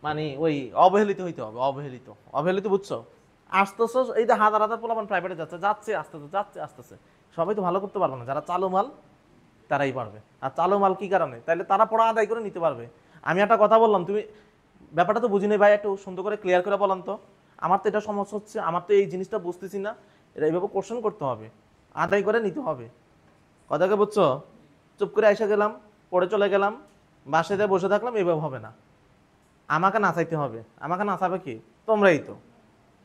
[SPEAKER 1] মানে ওই অবহেলিত হইতে হবে, অবহেলিত, অবহেলিত, বুঝছো? আসতেছো, এই যে হাজার হাজার পোলাপান প্রাইভেটে যাচ্ছে, যাচ্ছে আসতেছে, যাচ্ছে আসতেছে, সবাই তো ভালো করতে পারবে না, যারা চালু মাল তারাই পারবে। আর চালু মাল কি কারণে? তাইলে তারা পড়া আদায় করে নিতে পারবে। আমি একটা কথা বললাম, তুমি ব্যাপারটা তো বুঝি নেই ভাই, একটু সুন্দর করে ক্লিয়ার করে বলেন তো। আমার তো এটা সমস্যা হচ্ছে, আমার তো এই জিনিসটা বুঝতেছি না, এটা এইভাবে কোশ্চেন করতে হবে, আদায় করে নিতে হবে। কথাকে বুঝছো? চুপ করে এসে গেলাম, পড়ে চলে গেলাম, বাসায় বসে থাকলাম, এইভাবে হবে না। আমাকে নাচাইতে হবে। আমাকে নাচাবে কি? তোমরাই তো।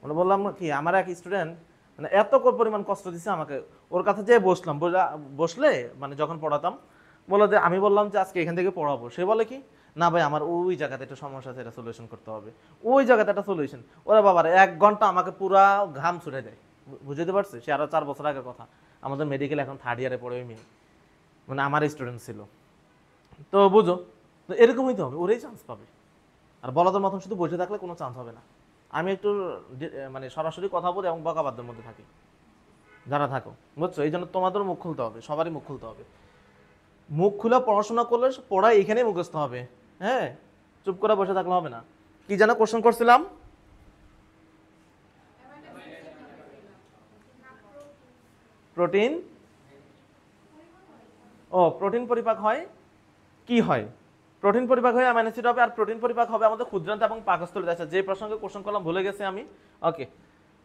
[SPEAKER 1] মানে বললাম না কি, আমার এক স্টুডেন্ট মানে এত পরিমাণ কষ্ট দিচ্ছে আমাকে, ওর কাছে যেয়ে বসলাম, বসলে মানে যখন পড়াতাম, বললো যে, আমি বললাম যে আজকে এখান থেকে পড়াবো, সে বলে কি, না ভাই আমার ওই জায়গাতে একটা সমস্যা আছে, এটা সলিউশন করতে হবে, ওই জায়গাতে একটা সলিউশন। ওরা বাবার 1 ঘন্টা আমাকে পুরা ঘাম ছুটে দেয়, বুঝতে পারছে? সে আরো 4 বছর আগের কথা, আমাদের মেডিকেল এখন 3rd ইয়ারে পড়ে ওই মেয়ে, মানে আমার স্টুডেন্ট ছিল। তো বুঝো, তো এরকমই তো হবে, ওরাই চান্স পাবে। আর বলাদের মতন শুধু বসে থাকলে কোনো চান্স হবে না। আমি একটু মানে সরাসরি কথা বলি এবং বকাবাদ্যের মধ্যে থাকি, যারা থাকো, বুঝছো? এই জন্য তোমাদেরও মুখ খুলতে হবে, সবারই মুখ খুলতে হবে। মুখ খুলে পড়াশোনা করলে পড়া এখানেই মুখস্থ হবে। হ্যাঁ, চুপ করে বসে থাকলে হবে না। কি যেন কোশ্চেন করছিলাম? প্রোটিন, ও প্রোটিন পরিপাক হয়, কি হয়? প্রোটিন পরিপাক হয়ে অ্যামাইনো অ্যাসিড হবে, আর প্রোটিন পরিপাক হবে আমাদের ক্ষুদ্রান্ত এবং পাকস্থলীতে। আচ্ছা, যে প্রসঙ্গে কোশ্চেন করলাম ভুলে গেছি আমি। ওকে,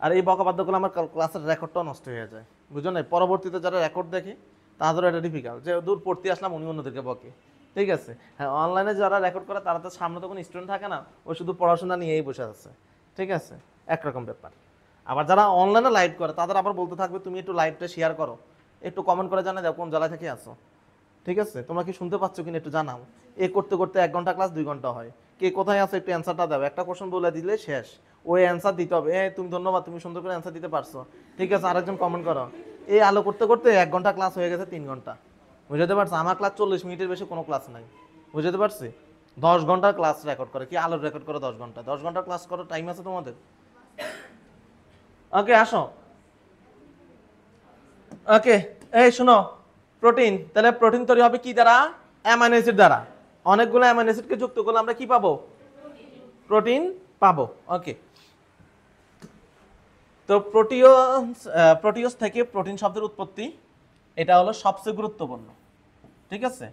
[SPEAKER 1] আর এই বকাবাদ্যগুলো আমার ক্লাসের রেকর্ডটাও নষ্ট হয়ে যায়, বুঝো না? পরবর্তীতে যারা রেকর্ড দেখে তাদেরও এটা ডিফিকাল্ট, যে দূর পড়তে আসলাম উনি অন্যদেরকে বকে। ঠিক আছে, হ্যাঁ, অনলাইনে যারা রেকর্ড করে তারা তো সামনে তো কোনো স্টুডেন্ট থাকে না, ও শুধু পড়াশোনা নিয়েই বসে আছে। ঠিক আছে, একরকম ব্যাপার। আবার যারা অনলাইনে লাইভ করে তাদের আবার বলতে থাকবে, তুমি একটু লাইভটা শেয়ার করো, একটু কমেন্ট করে জানা দাও কোন জেলা থেকে আসো। ঠিক আছে, তোমরা কি শুনতে পাচ্ছ কিনা একটু জানাও। এ করতে করতে 1 ঘন্টা ক্লাস 2 ঘন্টা হয়। কে কোথায় আছে একটু অ্যান্সারটা দাও, একটা কোশ্চেন বলে দিলে শেষ, ওই অ্যান্সার দিতে হবে। তুমি ধন্যবাদ, তুমি সুন্দর করে অ্যান্সার দিতে পারছো, ঠিক আছে, আরেকজন কমেন্ট করো। এই আলো করতে করতে 1 ঘন্টা ক্লাস হয়ে গেছে 3 ঘন্টা, বুঝতে পারছো? আমার ক্লাস 40 মিনিটের বেশি কোনো ক্লাস নাই, বুঝতে পারছি? 10 ঘন্টার ক্লাস রেকর্ড করে, কি আলোর রেকর্ড করে 10 ঘন্টা? 10 ঘন্টার ক্লাস করার টাইম আছে তোমাদের? ওকে, আসো। ওকে, এই শোনো, প্রোটিন, তাহলে প্রোটিন তৈরি হবে কি দ্বারা? অ্যামাইনো অ্যাসিড দ্বারা। অনেকগুলো অ্যামাইনো অ্যাসিডকে যুক্ত করলে আমরা কি পাবো? প্রোটিন পাবো। ওকে, তো প্রোটিওস থেকে প্রোটিন শব্দের উৎপত্তি, এটা হলো সবচেয়ে গুরুত্বপূর্ণ। ঠিক আছে,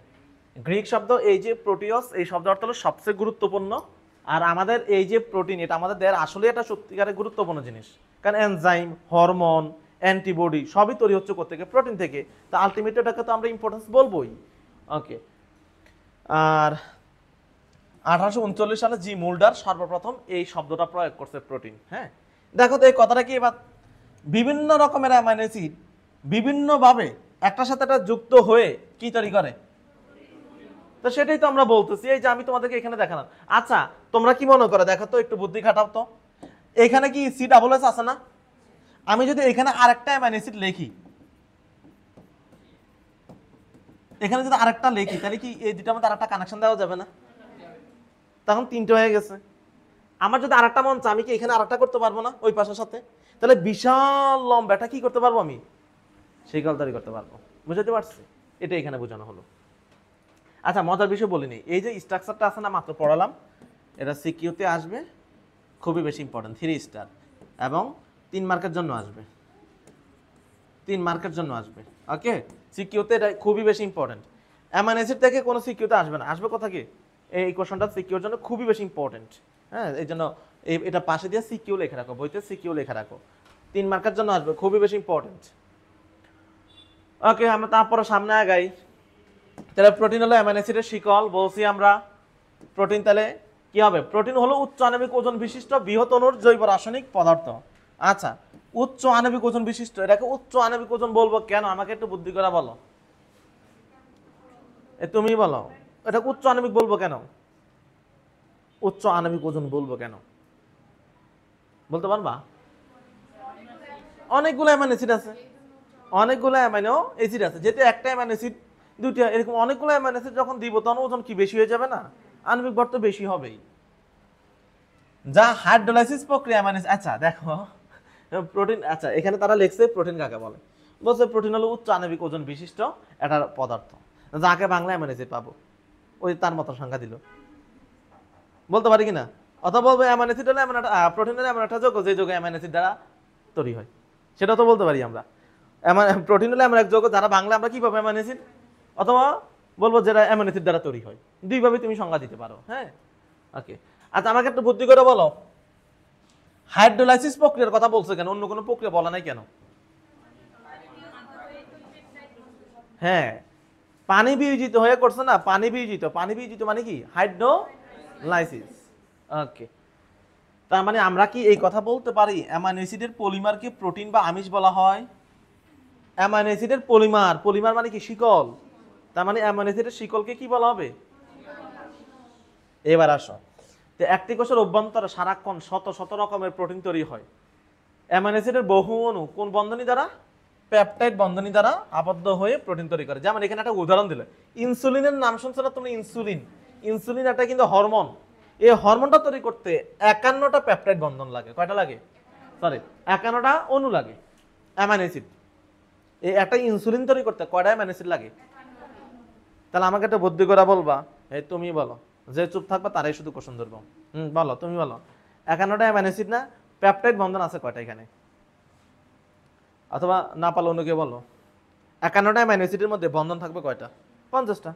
[SPEAKER 1] গ্রিক শব্দ এই যে প্রোটিওস, এই শব্দ অর্থ হলো সবচেয়ে গুরুত্বপূর্ণ। আর আমাদের এই যে প্রোটিন, এটা আমাদের দেহের আসলে একটা সত্যিকারের গুরুত্বপূর্ণ জিনিস, কারণ এনজাইম, হরমোন, অ্যান্টিবডি সবই তৈরি হচ্ছে কোত্থেকে? প্রোটিন থেকে। তো আলটিমেটলি এটাকে তো আমরা ইম্পর্টেন্স বলবোই। ওকে, আর 1839 সালে জি মুল্ডার সর্বপ্রথম এই শব্দটা প্রয়োগ করছে, প্রোটিন। হ্যাঁ, দেখো তো এই কথাটা কি এবার বিভিন্ন রকমের অ্যামাইনো অ্যাসিড বিভিন্নভাবে একটার সাথে একটা যুক্ত হয়ে কি তৈরি করে, তো সেটাই তো আমরা বলতেছি। এই যে আমি তোমাদেরকে এখানে দেখালাম। আচ্ছা তোমরা কি মনে করো, দেখো তো একটু বুদ্ধি খাটাও তো, এখানে কি সি ডাবল এস আছে না? আমি যদি এখানে আরেকটা অ্যামাইনো অ্যাসিড লিখি, এখানে যদি আরেকটা লিখি, তাহলে কি এই দুটার মধ্যে আরেকটা কানেকশন দেওয়া যাবে না? তখন তিনটে হয়ে গেছে। আমার যদি আরেকটা মন চায়, আমি কি এখানে আরেকটা করতে পারবো না ওই পাশের সাথে? তাহলে বিশাল লম্বাটা কি করতে পারবো আমি, সেই তৈরি করতে পারবো। বুঝতে পারছি? এটা এখানে বোঝানো হলো। আচ্ছা মজার বিষয় বলিনি, এই যে স্ট্রাকচারটা আছে না, মাত্র পড়ালাম, এটা সিকিউতে আসবে, খুবই বেশি ইম্পর্টেন্ট, 3 স্টার, এবং 3 মার্কের জন্য আসবে, 3 মার্কের জন্য আসবে। ওকে, সিকিউতে এটা খুবই বেশি ইম্পর্টেন্ট। অ্যামাইনো অ্যাসিড থেকে কোনো সিকিউতে আসবে না, আসবে কোথা কি, এই কোশ্চেনটা সিকিউর জন্য খুবই বেশি ইম্পর্টেন্ট। হ্যাঁ, এই জন্য এটা পাশে দিয়ে সিকিউ লেখা রাখো, বইতে সিকিউ লেখা রাখো, 3 মার্কের জন্য আসবে, খুবই বেশি ইম্পর্টেন্ট। ওকে, আমরা তারপরে সামনে আগাই। তাহলে প্রোটিন হলো অ্যামাইনো অ্যাসিডের শিকল, বলছি আমরা। প্রোটিন তাহলে কি হবে? প্রোটিন হলো উচ্চ আণবিক ওজন বিশিষ্ট বৃহৎ অণুর জৈব রাসায়নিক পদার্থ। আচ্ছা, উচ্চ আণবিক ওজন বিশিষ্ট, এটাকে উচ্চ আণবিক ওজন বলবো কেন? আমাকে একটু বুদ্ধি করে বলো, তুমি বলো, এটা উচ্চ আণবিক বলবো কেন? উচ্চ আণবিক ওজন বলবো কেন, বলতে পারবা? অনেকগুলো অ্যামাইনো অ্যাসিড আছে, অনেকগুলো অ্যামাইনো অ্যাসিড আছে, যেহেতু একটা অ্যামাইনো অ্যাসিড দুইটা, এরকম অনেকগুলো অ্যামাইনো অ্যাসিড যখন দিব তখন ওজন কি বেশি হয়ে যাবে না? আণবিক ভর তো বেশি হবেই, যা হাইড্রোলাইসিস প্রক্রিয়া অ্যামাইনো। আচ্ছা দেখো প্রোটিন, আচ্ছা এখানে তারা লিখছে প্রোটিন কাকে বলে, বলছে প্রোটিন হলো উচ্চ আণবিক ওজন বিশিষ্ট একটা পদার্থ, যাকে বাংলা অ্যামাইনো অ্যাসিড পাবো, ওই তার মতো সংখ্যা দিল, বলতে পারি কিনা? অথবা বলবো অ্যামাইনো অ্যাসিড হলো এমন একটা প্রোটিন হলো এমন একটা যৌগ যে যৌগ অ্যামাইনো অ্যাসিড দ্বারা তৈরি হয়, সেটা তো বলতে পারি আমরা। প্রোটিন হলো এমন এক যৌগ যারা বাংলা আমরা কি পাবো, অ্যামাইনো অ্যাসিড, অথবা বলবো যেটা অ্যামাইনো অ্যাসিড দ্বারা তৈরি হয়, দুইভাবে তুমি সংজ্ঞা দিতে পারো। হ্যাঁ, ওকে। আচ্ছা আমাকে একটু বুদ্ধি করে বলো, হাইড্রোলাইসিস প্রক্রিয়ার কথা বলছে কেন, অন্য কোনো প্রক্রিয়া বলা নাই কেন? হ্যাঁ, পানি বিয়োজিত হয়ে করছে না, পানি বিয়োজিত, পানি বিয়োজিত মানে কি, হাইড্রোলাইসিস। ওকে, তার মানে আমরা কি এই কথা বলতে পারি অ্যামাইনো অ্যাসিডের পলিমারকে প্রোটিন বা আমিষ বলা হয়? অ্যামাইনো অ্যাসিডের পলিমার, পলিমার মানে কি, শিকল, তার মানে অ্যামাইনো অ্যাসিডের শিকলকে কি বলা হবে? এবার আসো, তো একটি কোষের অভ্যন্তরে সারাক্ষণ শত শত রকমের প্রোটিন তৈরি হয়। অ্যামাইনো অ্যাসিডের বহু অণু কোন বন্ধনী দ্বারা? পেপটাইড বন্ধনী দ্বারা আবদ্ধ হয়ে প্রোটিন তৈরি করে। যেমন এখানে একটা উদাহরণ দিলে, ইনসুলিনের নাম শুনছো না তুমি? ইনসুলিন, ইনসুলিন একটা কিন্তু হরমোন, এই হরমোনটা তৈরি করতে 51টা পেপটাইড বন্ধন লাগে। কয়টা লাগে? সরি, 51টা অণু লাগে অ্যামাইনো অ্যাসিড। এই একটা ইনসুলিন তৈরি করতে কয়টা অ্যামাইনো অ্যাসিড লাগে? তাহলে আমাকে একটা বুদ্ধি করে বলবা, এই তুমি বলো, যে চুপ থাকবা তারাই শুধু কোশ্চেন ধরবো। বলো, তুমি বলো, 51টা অ্যামাইনো অ্যাসিড না, পেপটাইড বন্ধন আছে কয়টা এখানে? অথবা না পারলে অন্যকে বলো, 51টা অ্যামাইনো অ্যাসিডের মধ্যে বন্ধন থাকবে কয়টা? 50টা।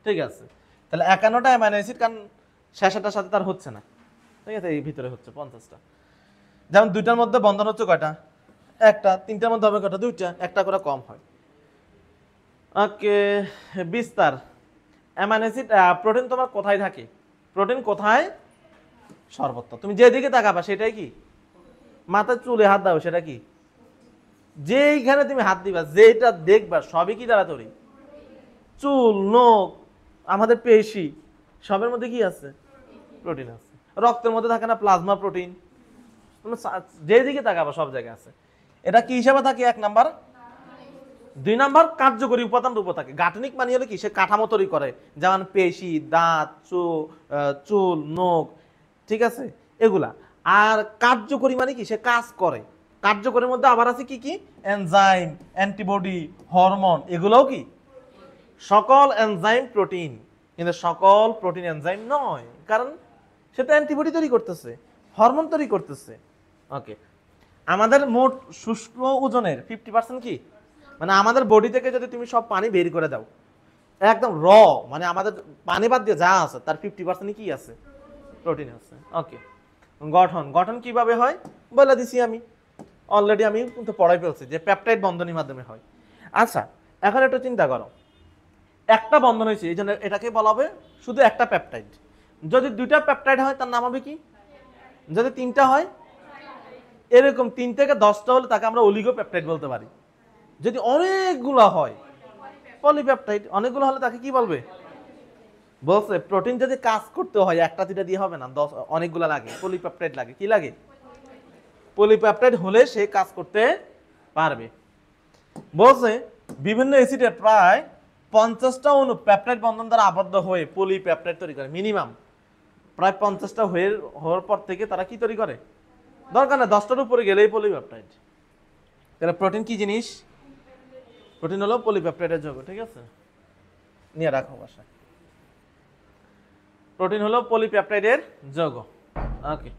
[SPEAKER 1] ঠিক আছে, তাহলে 51টা অ্যামাইনো অ্যাসিড, কারণ শেষেরটার সাথে তার হচ্ছে না, ঠিক আছে, এই ভিতরে হচ্ছে 50টা। যেমন দুইটার মধ্যে বন্ধন হচ্ছে কয়টা? একটা। তিনটার মধ্যে হবে কয়টা? দুইটা, একটা করে কম হয়। ওকে, বিস্তার। অ্যামাইনো অ্যাসিড, প্রোটিন তোমার কোথায় থাকে? প্রোটিন কোথায়? সর্বত্র। তুমি যেদিকে তাকাবা সেটাই কি? মাথায় চুলে হাত দাও সেটা কি? যেইখানে তুমি হাত দিবা, যেটা দেখবা সবই কি দ্বারা তৈরি? চুল, নখ, আমাদের পেশি, সবের মধ্যে কি আছে? প্রোটিন আছে। রক্তের মধ্যে থাকে না প্লাজমা প্রোটিন? তুমি যেদিকে তাকাবা সব জায়গায় আছে। এটা কি হিসাবে থাকে? 1 নাম্বার। 2 নাম্বার, কার্যকরী উপাদান রূপে থাকে। গাঠনিক মানে হলো কি, সে কাঠামো তৈরি করে, যেমন পেশি, দাঁত, চুল, নখ, ঠিক আছে, এগুলা। আর কার্যকরী মানে কি, সে কাজ করে। কার্যকরীর মধ্যে আবার আছে কি কি? এনজাইম, অ্যান্টিবডি, হরমোন, এগুলোও কি? সকল এনজাইম প্রোটিন, কিন্তু সকল প্রোটিন এনজাইম নয়, কারণ সে তো অ্যান্টিবডি তৈরি করতেছে, হরমোন তৈরি করতেছে। ওকে, আমাদের মোট শুষ্ক ওজনের 50% কি, মানে আমাদের বডি থেকে যদি তুমি সব পানি বের করে দাও একদম র, মানে আমাদের পানি বাদ দিয়ে যা আছে তার 50% কি আছে? প্রোটিন আছে। ওকে, গঠন, গঠন কিভাবে হয় বলে দিছি আমি অলরেডি, আমি কিন্তু পড়াই ফেলছি যে পেপটাইড বন্ধনের মাধ্যমে হয়। আচ্ছা এখন একটু চিন্তা করো, একটা বন্ধন হয়েছে এই জন্য এটাকে বলা হবে শুধু একটা পেপটাইড। যদি 2টা পেপটাইড হয় তার নাম হবে কি? যদি 3টা হয় এরকম 3 থেকে 10টা হলে তাকে আমরা অলিগোপেপটাইড বলতে পারি। যদি অনেকগুলো হয় পলিপেপটাইড, অনেকগুলো হলে তাকে কি বলবে? বলছে প্রোটিন যদি কাজ করতে হয় একটা দুইটা দিয়ে হবে না, 10 অনেকগুলো লাগে, পলিপেপটাইড লাগে। কি লাগে? পলিপেপটাইড হলে সে কাজ করতে পারবে। বলছে বিভিন্ন অ্যাসিডে প্রায় 50টা অণু পেপটাইড বন্ধন দ্বারা আবদ্ধ হয়ে পলিপেপটাইড তৈরি করে। মিনিমাম প্রায় 50টা হওয়ার পর থেকে তারা কি তৈরি করে? দরকার না 10টার উপরে গেলেই পলিপেপটাইড। তাহলে প্রোটিন কি জিনিস? প্রোটিন হলো পলিপেপটাইডের যৌগ। ঠিক আছে, নিয়ে রাখো বাসায়। প্রোটিন হলো পলিপেপটাইডের যৌগ। ওকে,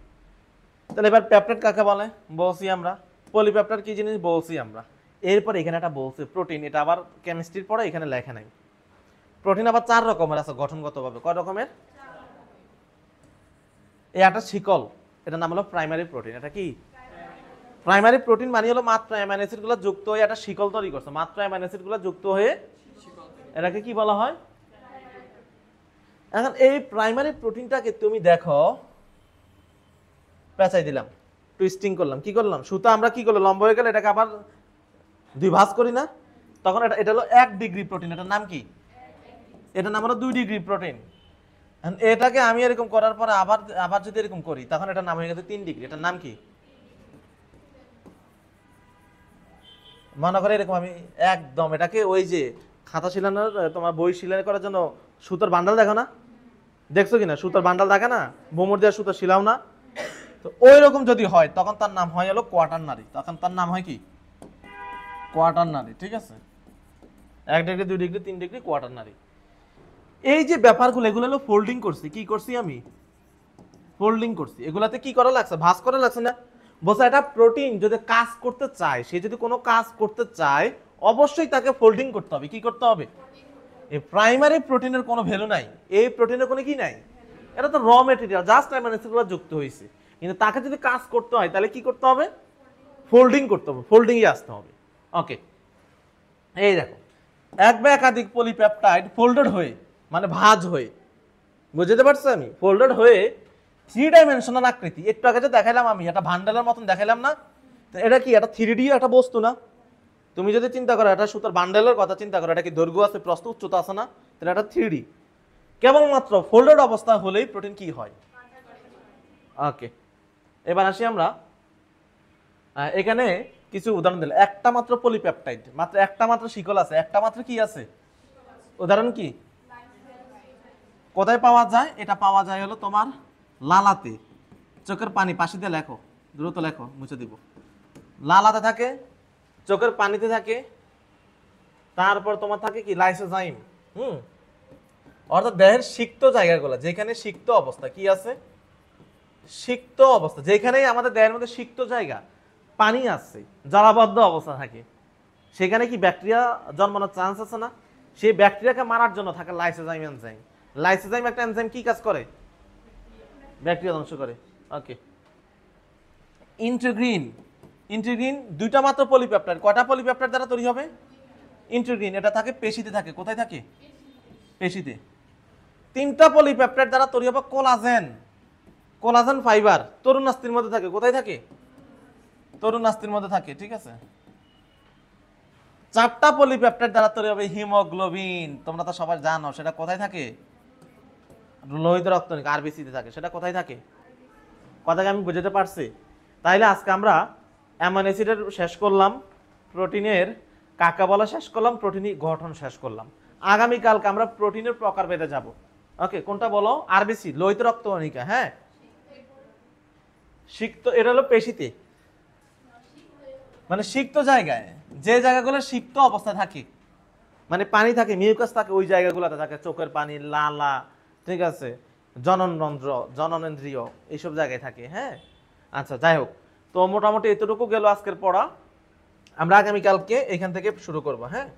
[SPEAKER 1] তাহলে এবার পেপটাইড কাকে বলে বলছি আমরা, পলিপেপটাইড কি জিনিস বলছি আমরা। এরপর এখানে একটা বলছে প্রোটিন, এটা আবার কেমিস্ট্রির পরে এখানে লেখা নাই। প্রোটিন আবার 4 রকমের আছে গঠনগতভাবে। কয় রকমের? এই একটা শিকল, এটার নাম হলো প্রাইমারি প্রোটিন। এটা কি প্রাইমারি প্রোটিন? মানে হলো মাত্র অ্যামাইনো অ্যাসিড গুলো যুক্ত হয়ে একটা শিকল তৈরি করছে। মাত্র অ্যামাইনো অ্যাসিড গুলো যুক্ত হয়ে এটাকে কি বলা হয়? এখন এই প্রাইমারি প্রোটিনটাকে তুমি দেখো, পেঁচাই দিলাম, টুইস্টিং করলাম, কি করলাম, সুতা আমরা কি করলাম, লম্বা হয়ে গেলে এটাকে আবার 2 ভাঁজ করি না? তখন এটা হলো 1 ডিগ্রি প্রোটিন। এটার নাম কি? এটার নাম হলো 2 ডিগ্রি প্রোটিন। এটাকে আমি এরকম করার পরে আবার যদি এরকম করি তখন এটার নাম হয়ে গেছে 3 ডিগ্রি। এটার নাম কি? মনে করে এরকম আমি একদম এটাকে ওই যে খাতা শিলানোর, তোমার বই শিলাই করার জন্য সুতোর বান্ডাল দেখো না, দেখছো কিনা? সুতোর বান্ডাল দেখে না, বোমর দিয়ে সুতো শিলাও না? তো ওই রকম যদি হয় তখন তার নাম হয় হলো কোয়াটারনারি। তখন তার নাম হয় কি? কোয়াটারনারি। ঠিক আছে, 1 ডিগ্রি 2 ডিগ্রি 3 ডিগ্রি কোয়াটারনারি। এই যে ব্যাপারগুলো, এগুলো হলো ফোল্ডিং করছি। কি করছি আমি? ফোল্ডিং করছি। এগুলাতে কি করা লাগছে? ভাঁজ করা লাগছে না? বলছে এটা প্রোটিন যদি কাজ করতে চায়, সে যদি কোনো কাজ করতে চায় অবশ্যই তাকে ফোল্ডিং করতে হবে। কি করতে হবে? এই প্রাইমারি প্রোটিনের কোনো ভ্যালু নাই, এই প্রোটিনের কোনো কি নাই, এটা তো র মেটেরিয়াল, জাস্ট অ্যামাইনো অ্যাসিডগুলো যুক্ত হয়েছে। কিন্তু তাকে যদি কাজ করতে হয় তাহলে কি করতে হবে? ফোল্ডিং করতে হবে, ফোল্ডিংয়ে আসতে হবে। ওকে, এই দেখো এক বা একাধিক পলিপেপটাইড ফোল্ডেড হয়ে, মানে ভাঁজ হয়ে, বুঝতে পারছো আমি? ফোল্ডেড হয়ে 3 ডাইমেনশনাল আকৃতি, একটু আগে যে দেখাইলাম আমি, এটা ভান্ডালের মতন দেখাইলাম না? এটা কি? এটা 3D একটা বস্তু না? তুমি যদি চিন্তা করো এটা সুতার বান্ডেলের কথা চিন্তা করো, এটা কি দৈর্ঘ্য আছে, প্রস্থ, উচ্চতা আছে না? তাহলে এটা 3D। কেবলমাত্র ফোল্ডেড অবস্থা হলেই প্রোটিন কি হয়? ওকে, এবার আসি আমরা এখানে কিছু উদাহরণ দিলাম। একটা মাত্র পলিপেপটাইড, মাত্র একটা মাত্র শিকল আছে, একটা মাত্র কি আছে? উদাহরণ কি? কোথায় পাওয়া যায়? এটা পাওয়া যায় হলো তোমার লালাতে। চোখের পানি, পাশে দিয়ে লেখো, দ্রুত লেখো, মুছে দিব। লালাতে থাকে, চোখের পানিতে থাকে, তারপর তোমার থাকে কি? লাইসোজাইম। অর্থাৎ দেহের সিক্ত জায়গাগুলো, যেখানে সিক্ত অবস্থা কি আছে? সিক্ত অবস্থা, যেখানেই আমাদের দেহের মধ্যে সিক্ত জায়গা, পানি আছে, জলাবদ্ধ অবস্থা থাকে, সেখানে কি ব্যাকটেরিয়া জন্মানোর চান্স আছে না? সেই ব্যাকটেরিয়াকে মারার জন্য থাকে লাইসোজাইম এনজাইম। লাইসোজাইম একটা এনজাইম, কি কাজ করে? ব্যাকটেরিয়া ধ্বংস করে। ওকে, ইন্টিগ্রিন। ইন্টিগ্রিন 2টা মাত্র পলিপেপটাইড। কয়টা পলিপেপটাইড দ্বারা তৈরি হবে? ইন্টিগ্রিন। এটা থাকে পেশিতে থাকে। কোথায় থাকে? পেশিতে। 3টা পলিপেপটাইড দ্বারা তৈরি হবে কোলাজেন। কোলাজেন ফাইবার তরুণাস্থির মধ্যে থাকে। কোথায় থাকে? তরুণাস্থির মধ্যে থাকে। ঠিক আছে, 4টা পলিপেপটাইড দ্বারা তৈরি হবে হিমোগ্লোবিন। তোমরা তো সবাই জানো সেটা কোথায় থাকে? লোহিত রক্তকণিকা, আরবিসিতে থাকে। সেটা কোথায় থাকে? কথাকে আমি বুঝাতে পারছি? তাইলে আজকে আমরা অ্যামাইনো অ্যাসিডের শেষ করলাম, প্রোটিনের কাকা বলা শেষ করলাম, প্রোটিনের গঠন শেষ করলাম। আগামীকালকে আমরা প্রোটিনের প্রকারভেদে যাব। ওকে, কোনটা বলো? আরবিসি, লোহিত রক্তকণিকা। হ্যাঁ, সিক্ত, এটা হলো পেশিতে, মানে সিক্ত জায়গায়, যে জায়গাগুলো সিক্ত অবস্থায় থাকে, মানে পানি থাকে, মিউকাস থাকে, ওই জায়গাগুলোতে থাকে। চোখের পানি, লালা, ঠিক আছে, জননরন্ধ্র, জননেন্দ্রিয়, এইসব জায়গায় থাকে। হ্যাঁ, আচ্ছা, যাই হোক, তো মোটামুটি এতটুকু গেল আজকের পড়া। আমরা আগামীকালকে এখান থেকে শুরু করবো। হ্যাঁ।